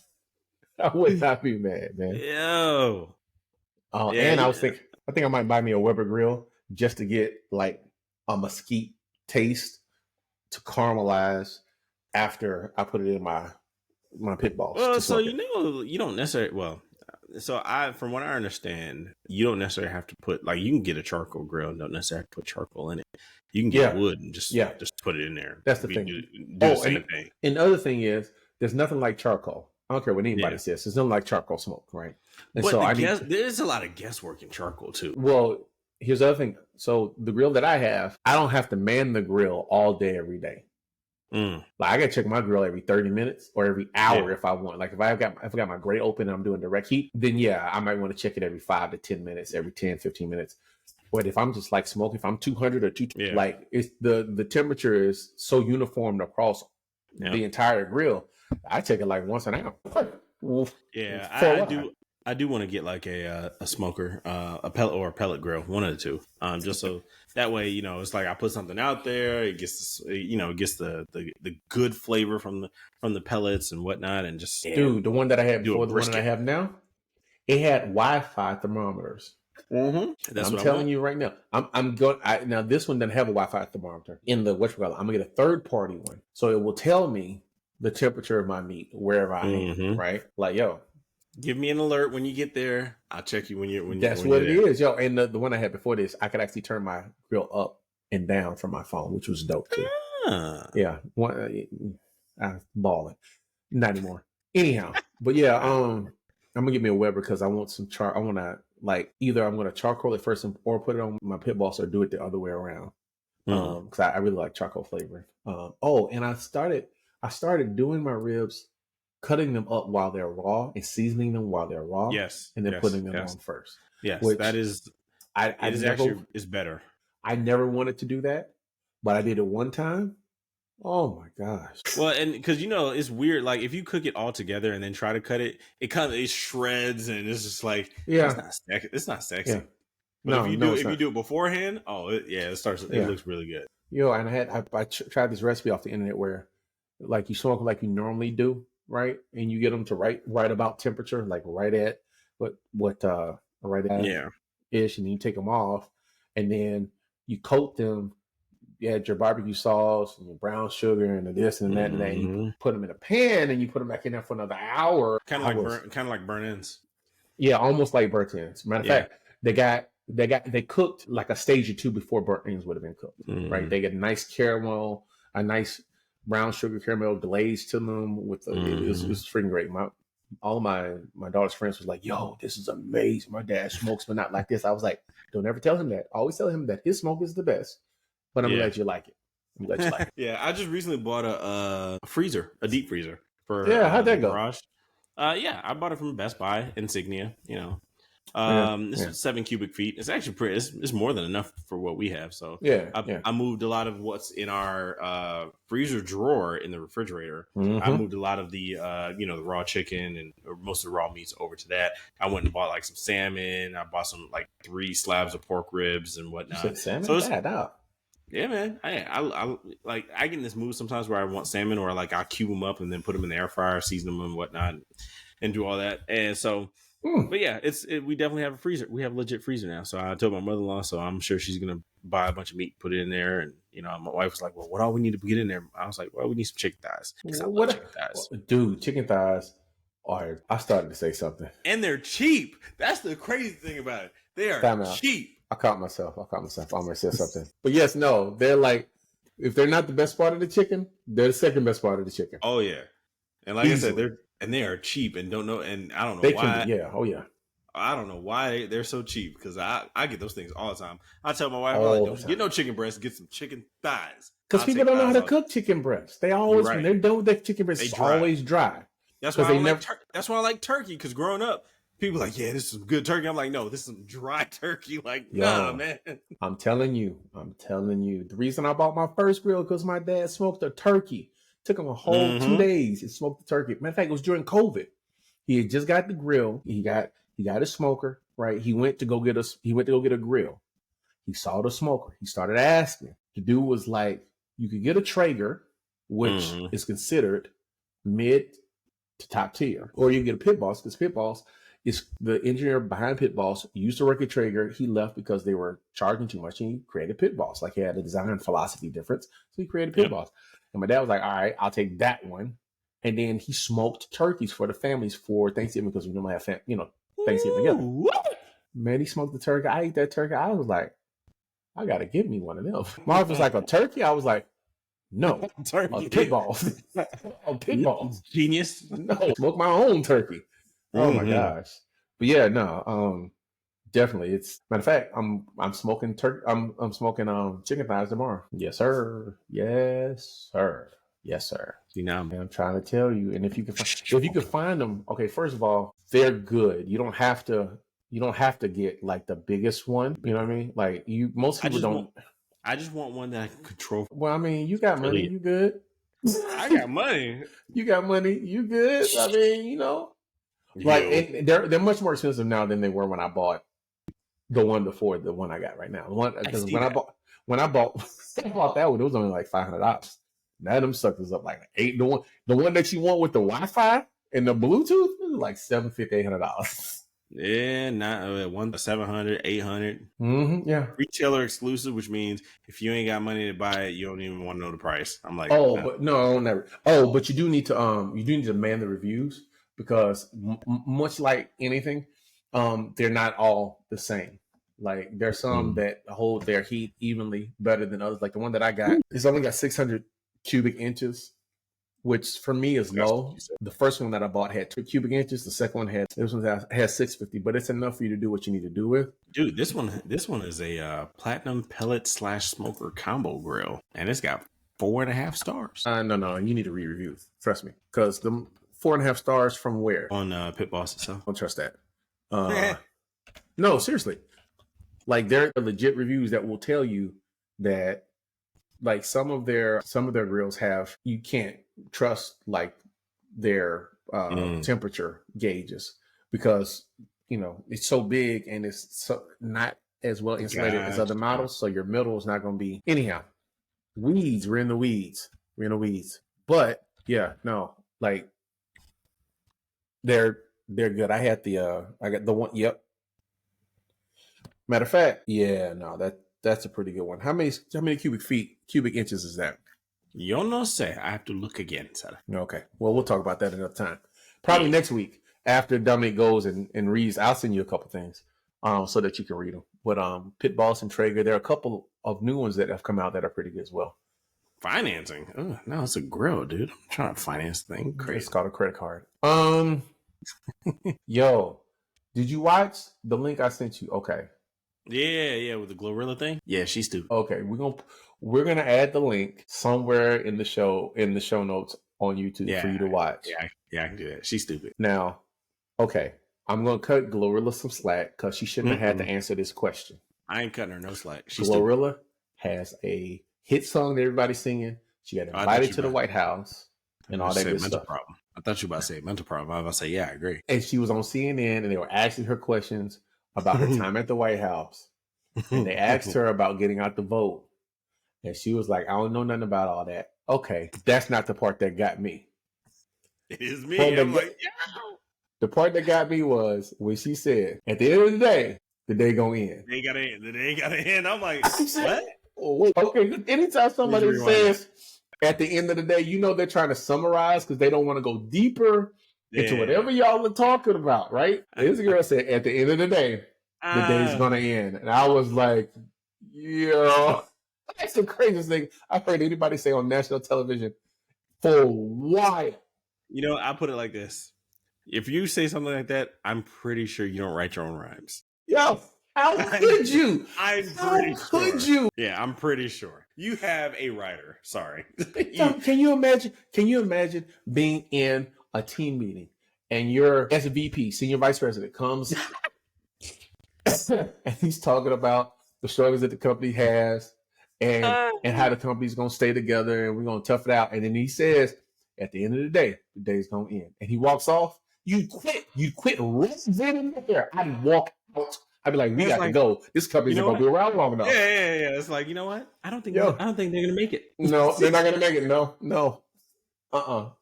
I would not be mad, man. Yo. And I was thinking, I think I might buy me a Weber grill just to get like a mesquite taste to caramelize after I put it in my pit balls. Well, so you don't necessarily. From what I understand, you don't necessarily have to put, like, you can get a charcoal grill and don't necessarily have to put charcoal in it. You can get wood and just put it in there. That's the thing. Do the same thing. And the other thing is, there's nothing like charcoal. I don't care what anybody says. There's nothing like charcoal smoke, right? And but so there's a lot of guesswork in charcoal too. Well, here's the other thing. So the grill that I have, I don't have to man the grill all day, every day. Like, I gotta check my grill every 30 minutes or every hour if I want. Like, if I got my grate open and I'm doing direct heat, then I might want to check it every 5 to 10 minutes, every 10, 15 minutes. But if I'm just like smoking, if I'm 200 or 220, like, it's the temperature is so uniform across the entire grill, I check it like once an hour. I do want to get like a smoker, a pellet grill, one of the two, just so that way, it's like I put something out there, it gets the good flavor from the pellets and whatnot, and just the one that I had before, the one that I have now, it had Wi-Fi thermometers. That's what I'm telling you right now. Now this one doesn't have a Wi-Fi thermometer in the I'm gonna get a third party one, so it will tell me the temperature of my meat wherever I am. Right, like, give me an alert when you get there. I'll check you when you're. That's what it is, yo. And the one I had before this, I could actually turn my grill up and down from my phone, which was dope too. Yeah, I'm balling. Not anymore. Anyhow, but I'm gonna get me a Weber because I want some I want to, like, either I'm gonna charcoal it first or put it on my pit boss, or do it the other way around. Because I really like charcoal flavoring. And I started doing my ribs, cutting them up while they're raw and seasoning them while they're raw. Yes. And then putting them on first. Yes. Which that is, is better. I never wanted to do that, but I did it one time. Oh my gosh. Well, and because, it's weird. Like, if you cook it all together and then try to cut it, it shreds, and it's just like, it's not sexy. Yeah. But if you do it beforehand, it looks really good. And I tried this recipe off the internet where, like, you smoke like you normally do, right? And you get them to right about temperature, like right at ish, and then you take them off, and then you coat them. You had your barbecue sauce and your brown sugar and this and that and that. And you put them in a pan and you put them back in there for another hour. Kind of like burnt ends. Yeah, almost like burnt ends. Matter of fact, they cooked like a stage or two before burnt ends would have been cooked. Right? They get a nice caramel, a nice brown sugar caramel glaze to them with it was freaking great. All my daughter's friends was like, "Yo, this is amazing. My dad smokes, but not like this." I was like, "Don't ever tell him that. Always tell him that his smoke is the best." But I'm glad you like it. Yeah, I just recently bought a freezer, a deep freezer for how'd that go? Garage. I bought it from Best Buy, Insignia. This is 7 cubic feet. It's actually pretty. It's more than enough for what we have. So I moved a lot of what's in our freezer drawer in the refrigerator. I moved a lot of the the raw chicken and most of the raw meats over to that. I went and bought like some salmon. I bought some like 3 slabs of pork ribs and whatnot. Salmon? So yeah, man. I get in this mood sometimes where I want salmon, or like I'll cube them up and then put them in the air fryer, season them and whatnot, and do all that. And so, but yeah, we definitely have a freezer. We have a legit freezer now. So I told my mother-in-law, so I'm sure she's gonna buy a bunch of meat, put it in there, and my wife was like, "Well, what all we need to get in there?" I was like, "Well, we need some chicken thighs." I love chicken thighs. Dude, chicken thighs. All right, I started to say something. And they're cheap. That's the crazy thing about it. They are cheap. I caught myself. I'm going to say something. But yes, no, they're like, if they're not the best part of the chicken, they're the second best part of the chicken. Oh, yeah. And like I said, they are cheap and don't know. And I don't know why. Oh, yeah. I don't know why they're so cheap because I get those things all the time. I tell my wife, don't get no chicken breast, get some chicken thighs. Because people don't know how to cook chicken breast. They always, when they're done with their chicken breast, it's always dry. That's why that's why I like turkey, because growing up, people are like, yeah, this is some good turkey. I'm like, no, this is some dry turkey. Like, nah, man. I'm telling you. The reason I bought my first grill because my dad smoked a turkey. Took him a whole 2 days to smoke the turkey. Matter of fact, it was during COVID. He had just got the grill. He got his smoker, right? He went to go get a grill. He saw the smoker. He started asking. The dude was like, you could get a Traeger, which is considered mid to top tier, or you can get a Pit Boss, because Pit Boss is the engineer behind Pit Boss used to work at Traeger. He left because they were charging too much, and he created Pit Boss. Like, he had a design philosophy difference, so he created Pit Boss. And my dad was like, all right, I'll take that one. And then he smoked turkeys for the families for Thanksgiving, because we normally have Thanksgiving together. What? Man, he smoked the turkey. I ate that turkey. I was like, I gotta give me one of them. Marv was like, a turkey? I was like, no, a Pit Boss. A Pit Boss. Genius. No, smoke my own turkey. Oh my gosh. But yeah, no, definitely. It's matter of fact, I'm smoking turkey. I'm smoking chicken thighs tomorrow. Yes, sir. Yes, sir. Yes, sir. You know, I'm trying to tell you. And if you can find them, okay. First of all, they're good. You don't have to get like the biggest one. You know what I mean? Like most people don't. I just want one that I can control. Well, I mean, you got money. You good? I got money. You got money. You good? I mean, like they're much more expensive now than they were when I bought the one before the one I got right now. Because when I bought that one, it was only like $500. Now them suckers up like $8. The one that you want with the Wi-Fi and the Bluetooth is like $750, $800. Yeah, not one $700, $800. Yeah, retailer exclusive, which means if you ain't got money to buy it, you don't even want to know the price. I'm like, but no, never. Oh, but you do need to man the reviews, because much like anything, they're not all the same. Like there's some that hold their heat evenly better than others. Like the one that I got, it's only got 600 cubic inches, which for me is low. The first one that I bought had 2 cubic inches. The second one has 650, but it's enough for you to do what you need to do with. Dude, this one is a platinum pellet / smoker combo grill, and it's got 4.5 stars. No, you need to read reviews. Trust me, because the 4.5 stars from where? On Pit Boss itself. Don't trust that. No, seriously. Like there are legit reviews that will tell you that, like some of their grills have, you can't trust like their temperature gauges, because it's so big and it's so not as well insulated as other models. So your middle is not going to be anyhow. We're in the weeds. But yeah, no, like they're good. I got the one. Yep. Matter of fact, yeah, no, that's a pretty good one. How many cubic inches is that? You don't know, say. I have to look again, sir. Okay. Well, we'll talk about that another time. Probably next week after Dominic goes and reads. I'll send you a couple things so that you can read them. But Pit Boss and Traeger, there are a couple of new ones that have come out that are pretty good as well. Financing? Oh, no, it's a grill, dude. I'm trying to finance thing. Crazy. It's called a credit card. Yo, did you watch the link I sent you? Okay. Yeah, with the Glorilla thing. Yeah, she's stupid. Okay, we're gonna add the link somewhere in the show notes on YouTube for you to watch. Yeah, I can do that. She's stupid. Now, okay, I'm gonna cut Glorilla some slack because she shouldn't have had to answer this question. I ain't cutting her no slack. Glorilla has a hit song that everybody's singing. She got invited to the White House and all that good stuff. Problem. I thought you were about to say mental problem. I was about to say, yeah, I agree. And she was on CNN and they were asking her questions about her time at the White House. And they asked her about getting out the vote. And she was like, I don't know nothing about all that. Okay, that's not the part that got me. It is me. I'm like, yo. The part that got me was when she said, at the end of the day gonna end. The day gotta end. I'm like, what? Okay, anytime somebody says at the end of the day, they're trying to summarize because they don't want to go deeper into whatever y'all are talking about, right? This girl said, at the end of the day, the day's gonna end. And I was like, yo, that's the craziest thing I've heard anybody say on national television for a while. You know, I put it like this. If you say something like that, I'm pretty sure you don't write your own rhymes. Yo, how could you? How could you? Yeah, I'm pretty sure. You have a writer. Sorry. Can you imagine being in a team meeting and your SVP, senior vice president, comes and he's talking about the struggles that the company has and how the company's gonna stay together and we're gonna tough it out. And then he says, at the end of the day's gonna end. And he walks off. You quit right then and there. I'd walk out. I'd be like, we got to go. This company's not gonna be around long enough. Yeah. It's like, you know what? I don't think they're gonna make it. No, they're not gonna make it. No.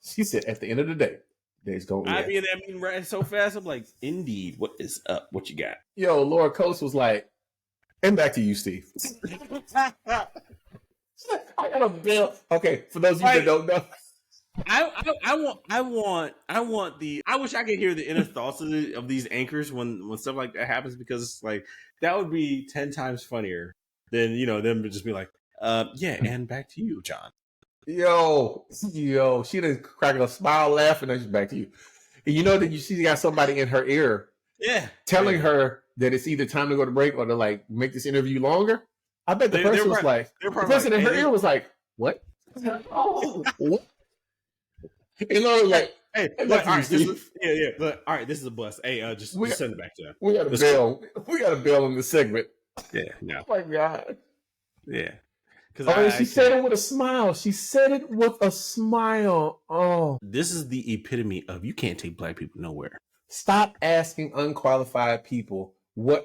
She said, at the end of the day's gonna end. I mean, that mean right so fast. I'm like, indeed. What is up? What you got? Yo, Laura Coates was like, and back to you, Steve. I got a bill. Okay, for those of you that don't know. I wish I could hear the inner thoughts of these anchors when stuff like that happens, because it's like that would be 10 times funnier than, you know, them just be like, yeah, and back to you, John. Yo, she done cracking a smile, laughing, and she's back to you. And you know that she got somebody in her ear, telling her that it's either time to go to break or to like make this interview longer. I bet the person was like, the person in her ear was like, what? What? You know, like, hey, look, all right, look, all right, this is a bust. Hey, just send it back to them. We got a bill. We got a bill in the segment. Yeah, no. Oh my God. Yeah. Because she said it with a smile. She said it with a smile. Oh. This is the epitome of you can't take black people nowhere. Stop asking unqualified people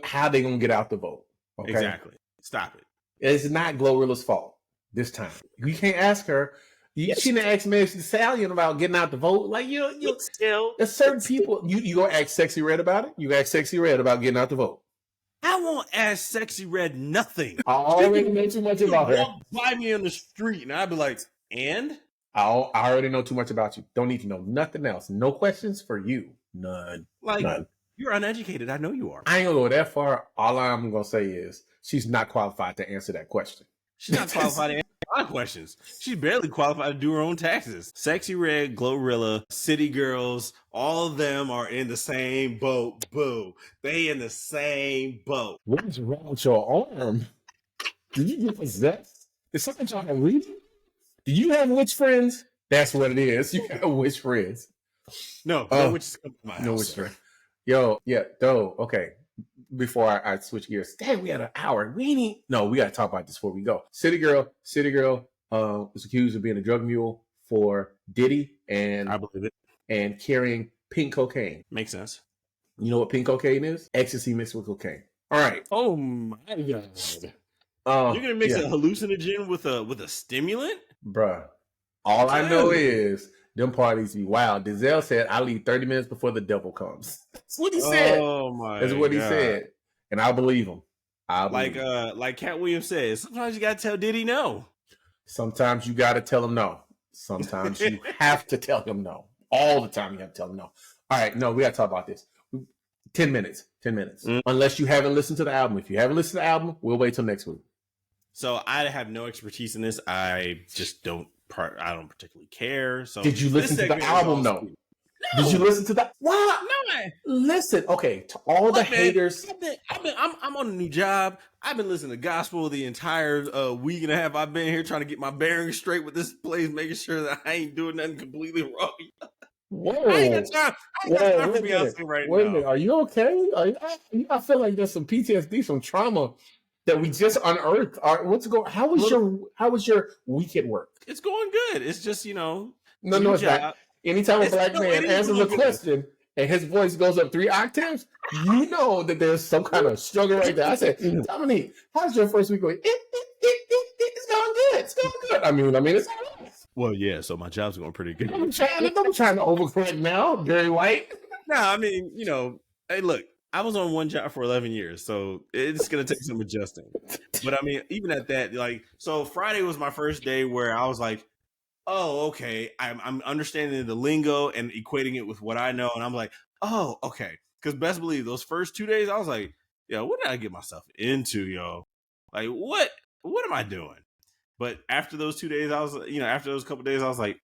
how they gonna get out the vote. Okay? Exactly. Stop it. It's not Glorilla's fault this time. You can't ask her. She didn't ask Meg Thee Stallion about getting out the vote. Like, there's certain people, you gonna ask Sexy Red about it? You ask Sexy Red about getting out the vote. I won't ask Sexy Red nothing. I already know too much about her. Walk by me on the street and I'd be like, and? I already know too much about you. Don't need to know nothing else. No questions for you. None. None. You're uneducated. I know you are. I ain't gonna go that far. All I'm gonna say is she's not qualified to answer that question. She's not qualified to answer a lot of questions. She's barely qualified to do her own taxes. Sexy Red, Glorilla, City Girls, all of them are in the same boat. Boo. They in the same boat. What's wrong with your arm? Did you get possessed? Is something trying to read you? Do you have witch friends? That's what it is. You have witch friends. No witches come to my house. No witch friends. Yo, yeah, though, okay. Before I switch gears, dang, we had an hour. We got to talk about this before we go. City Girl was accused of being a drug mule for Diddy and I believe it, and carrying pink cocaine. Makes sense. You know what pink cocaine is? Ecstasy mixed with cocaine. All right. Oh my God. You're gonna mix a hallucinogen with a stimulant, bruh. All I know is them parties be wild. Denzel said, "I leave 30 minutes before the devil comes." That's what he said. Oh my! That's what he said, and I believe him. Like Cat Williams says, sometimes you gotta tell Diddy no. Sometimes you gotta tell him no. Sometimes you have to tell him no. All the time you have to tell him no. All right, no, we gotta talk about this. 10 minutes. 10 minutes. Unless you haven't listened to the album. If you haven't listened to the album, we'll wait till next week. So I have no expertise in this. I just don't. I don't particularly care. So did you listen to the album? No. Did you listen to that? What? No. Listen. Okay. To all the haters. I'm on a new job. I've been listening to gospel the entire week and a half. I've been here trying to get my bearings straight with this place, making sure that I ain't doing nothing completely wrong. Whoa. I ain't got time for Beyonce right now. Wait a minute. Are you okay? I feel like there's some PTSD, some trauma that we just unearthed. How was your week at work? It's going good. It's just, No, it's not. Anytime a black man answers a question and his voice goes up 3 octaves, you know that there's some kind of struggle right there. I said, Dominique, how's your first week going? It's going good. It's going good. I mean, it's all right. Well, yeah, so my job's going pretty good. I'm trying to overcorrect now, Gary White. No, I mean, hey, look, I was on one job for 11 years, so it's going to take some adjusting. But I mean, even at that, so Friday was my first day where I was like, oh, okay, I'm understanding the lingo and equating it with what I know, and I'm like, oh, okay. Because best believe those first 2 days, I was like, yo, what did I get myself into, yo? Like, what am I doing? But after those 2 days, I was, after those couple days, I was like,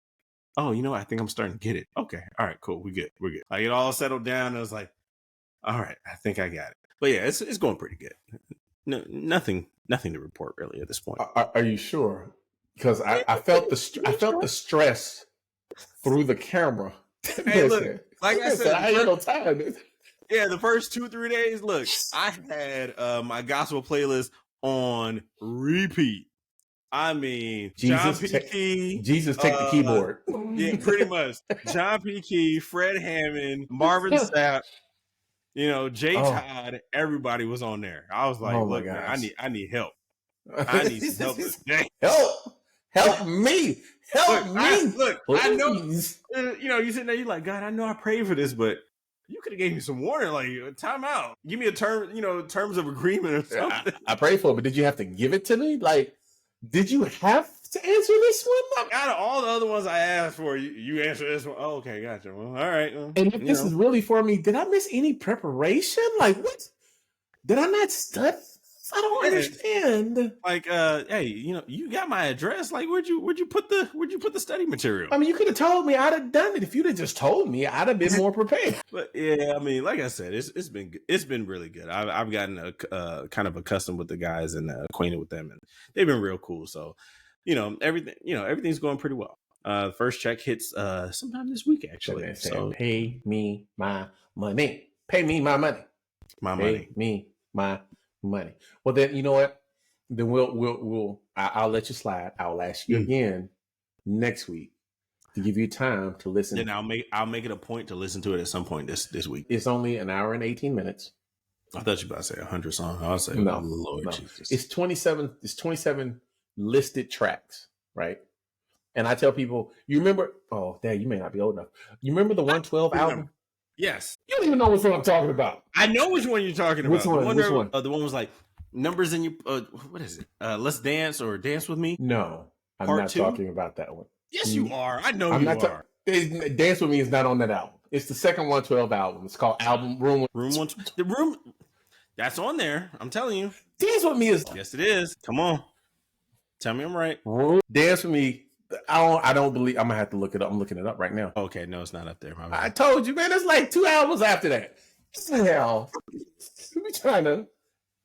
oh, you know what? I think I'm starting to get it. Okay, all right, cool, we're good. Like, it all settled down, and I was like, all right, I think I got it. But yeah, it's going pretty good. No, nothing to report really at this point. Are you sure? Because I felt the stress through the camera. Hey, look, like I said, I ain't no time. Yeah, the first 2-3 days, look, I had my gospel playlist on repeat. I mean, John P. Key. Jesus, take the keyboard. Yeah, pretty much. John P. Key, Fred Hammond, Marvin Sapp, Jay Todd, everybody was on there. I was like, look, man, I need help. I need some help today. Help me. Help me. I know, you sitting there, you're like, God, I know I prayed for this, but you could have gave me some warning, like time out. Give me a term, terms of agreement or something. I prayed for it, but did you have to give it to me? Like, did you have to answer this one? Out of all the other ones I asked for, you answer this one. Oh, okay, gotcha. Well, all right. Well, and if this is really for me, did I miss any preparation? Like, what? Did I not study? I don't understand. Like, hey, you got my address. Like, where'd you put the study material? I mean, you could have told me. I'd have done it. If you'd have just told me, I'd have been more prepared. But yeah, I mean, like I said, it's been really good. I've gotten kind of accustomed with the guys and acquainted with them, and they've been real cool. So, everything's going pretty well. First check hits sometime this week, actually. So pay me my money. Pay me my money. Pay me my money. Well, then you know what? Then I'll let you slide. I'll ask you again next week to give you time to listen. Then I'll make it a point to listen to it at some point this week. It's only an hour and 18 minutes. I thought you were about to say 100 songs. I was saying, no, Lord no. Jesus. It's 27. It's 27 listed tracks, right? And I tell people, you remember? Oh, Dad, you may not be old enough. You remember the 112 album? Yes. You don't even know which one I'm talking about. I know which one you're talking about. Which one? The one was like numbers in your. What is it? Let's dance or dance with me. No, I'm Part not 2? talking about that one. Yes, you are. I know you are. Dance with Me is not on that album. It's the second 112 album. It's called Room 1. The Room. That's on there. I'm telling you. Dance with Me is. Yes, it is. Come on. Tell me I'm right. Dance with Me. I don't believe. I'm gonna have to look it up. I'm looking it up right now. Okay, no, it's not up there. I told you, man. It's like 2 albums after that. Hell, we trying to.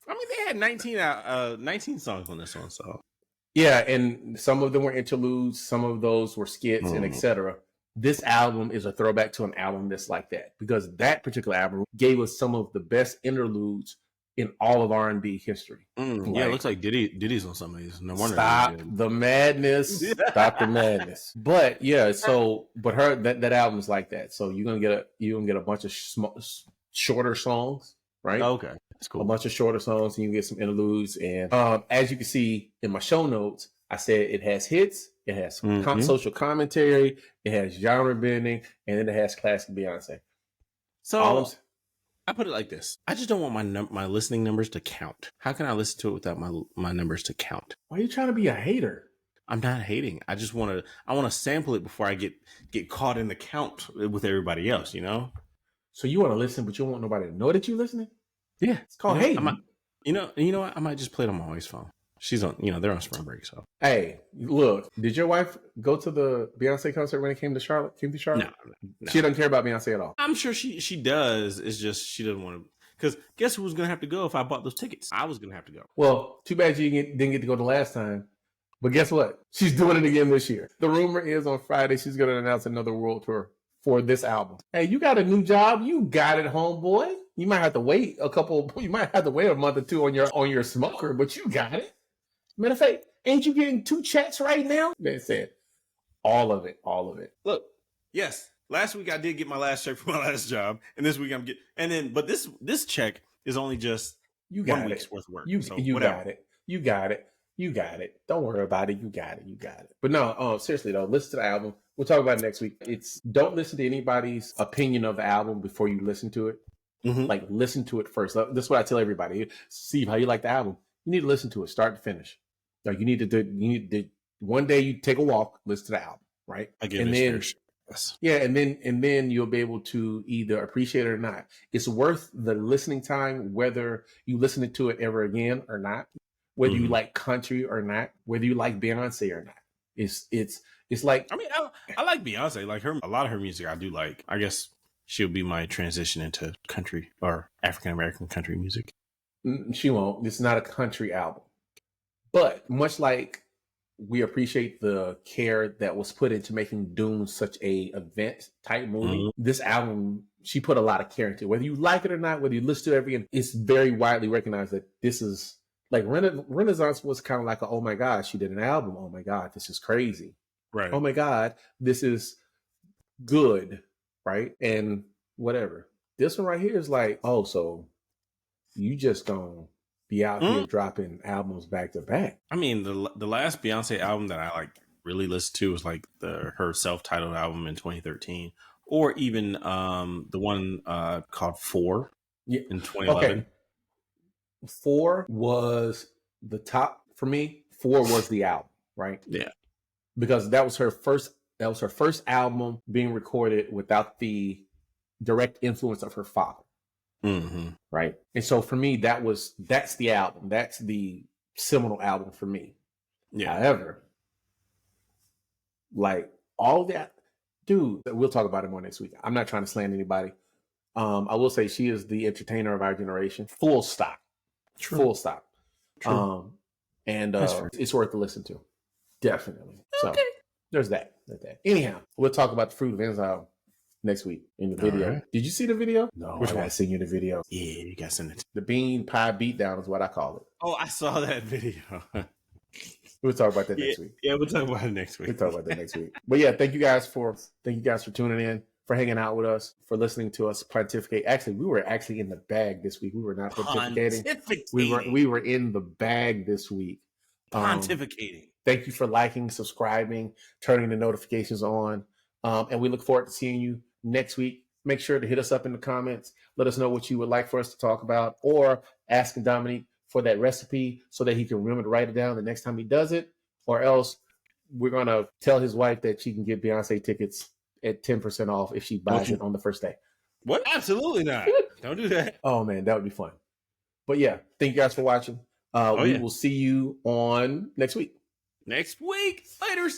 I mean, they had 19 songs on this one, so yeah, and some of them were interludes. Some of those were skits and etc. This album is a throwback to an album that's like that because that particular album gave us some of the best interludes in all of R&B history. Yeah, it looks like Diddy's on some of these. No wonder. Stop the madness. Stop the madness. But yeah, but that album is like that. So you're gonna get a bunch of shorter songs, right? Okay, that's cool. A bunch of shorter songs, and you get some interludes. And as you can see in my show notes, I said it has hits, it has social commentary, it has genre bending, and then it has classic Beyonce. So I put it like this: I just don't want my listening numbers to count. How can I listen to it without my numbers to count? Why are you trying to be a hater? I'm not hating. I just want to sample it before I get caught in the count with everybody else. So you want to listen, but you don't want nobody to know that you're listening? Yeah, it's called hating. You know what? I might just play it on my wife's phone. She's on. They're on spring break. So hey, look, did your wife go to the Beyonce concert when it came to Charlotte? No. She doesn't care about Beyonce at all. I'm sure she does. It's just she doesn't want to. Because guess who was going to have to go if I bought those tickets? I was going to have to go. Well, too bad you didn't get to go the last time. But guess what? She's doing it again this year. The rumor is on Friday she's going to announce another world tour for this album. Hey, you got a new job. You got it, homeboy. You might have to wait a month or two on your smoker, but you got it. Matter of fact, ain't you getting 2 checks right now? They said all of it. Look, yes. Last week I did get my last check for my last job, and this week I'm getting. But this check is only just 1 week's worth of work. You got it. You got it. Don't worry about it. You got it. But no, seriously though, listen to the album. We'll talk about it next week. Don't listen to anybody's opinion of the album before you listen to it. Like listen to it first. This is what I tell everybody. Steve, how you like the album? You need to listen to it, start to finish. Like you need to one day you take a walk, listen to the album. right? I give and it then fair share. Yes. yeah, and then you'll be able to either appreciate it or not. It's worth the listening time, whether you listen to it ever again or not, whether you like country or not, whether you like Beyonce or not. It's like, I mean, I like Beyonce. Like a lot of her music I do like. I guess she'll be my transition into country or African American country music. she won't. It's not a country album. But much like we appreciate the care that was put into making Dune such a event type movie, this album, she put a lot of care into it. Whether you like it or not, whether you listen to it every, it's very widely recognized that this is like Renaissance was kind of like, oh my God, she did an album. Oh my God, this is crazy. Right. Oh my God, this is good. Right. And whatever. This one right here is like, oh, so you just gonna be out here dropping albums back to back. I mean, the last Beyonce album that I like really listened to was like her self-titled album in 2013, or even the one called 4 in 2011. Okay. 4 was the top for me. 4 was the album, right? Yeah, because that was her first album being recorded without the direct influence of her father. Right. And so for me, that's the album. That's the seminal album for me. Yeah. However, like all that, dude, we'll talk about it more next week. I'm not trying to slander anybody. I will say she is the entertainer of our generation. Full stop. True. Full stop. True. And it's worth to listen to. Definitely. Okay. So there's that. Anyhow, we'll talk about the Fruit of Exile next week in the video. Right. Did you see the video? No. Which one? I seen you the video. Yeah, you got to send it. The bean pie beatdown is what I call it. Oh, I saw that video. We'll talk about that next week. Yeah, we'll talk about it next week. We'll talk about that next week. But yeah, thank you guys for tuning in, for hanging out with us, for listening to us pontificate. Actually, we were in the bag this week. We were not pontificating. We were in the bag this week. Pontificating. Thank you for liking, subscribing, turning the notifications on. And we look forward to seeing you next week. Make sure to hit us up in the comments. Let us know what you would like for us to talk about, or asking Dominique for that recipe so that he can remember to write it down the next time he does it. Or else we're going to tell his wife that she can get Beyonce tickets at 10% off if she buys it on the first day. What? Absolutely not. Don't do that. Oh, man, that would be fun. But yeah, thank you guys for watching. We will see you on next week. Later.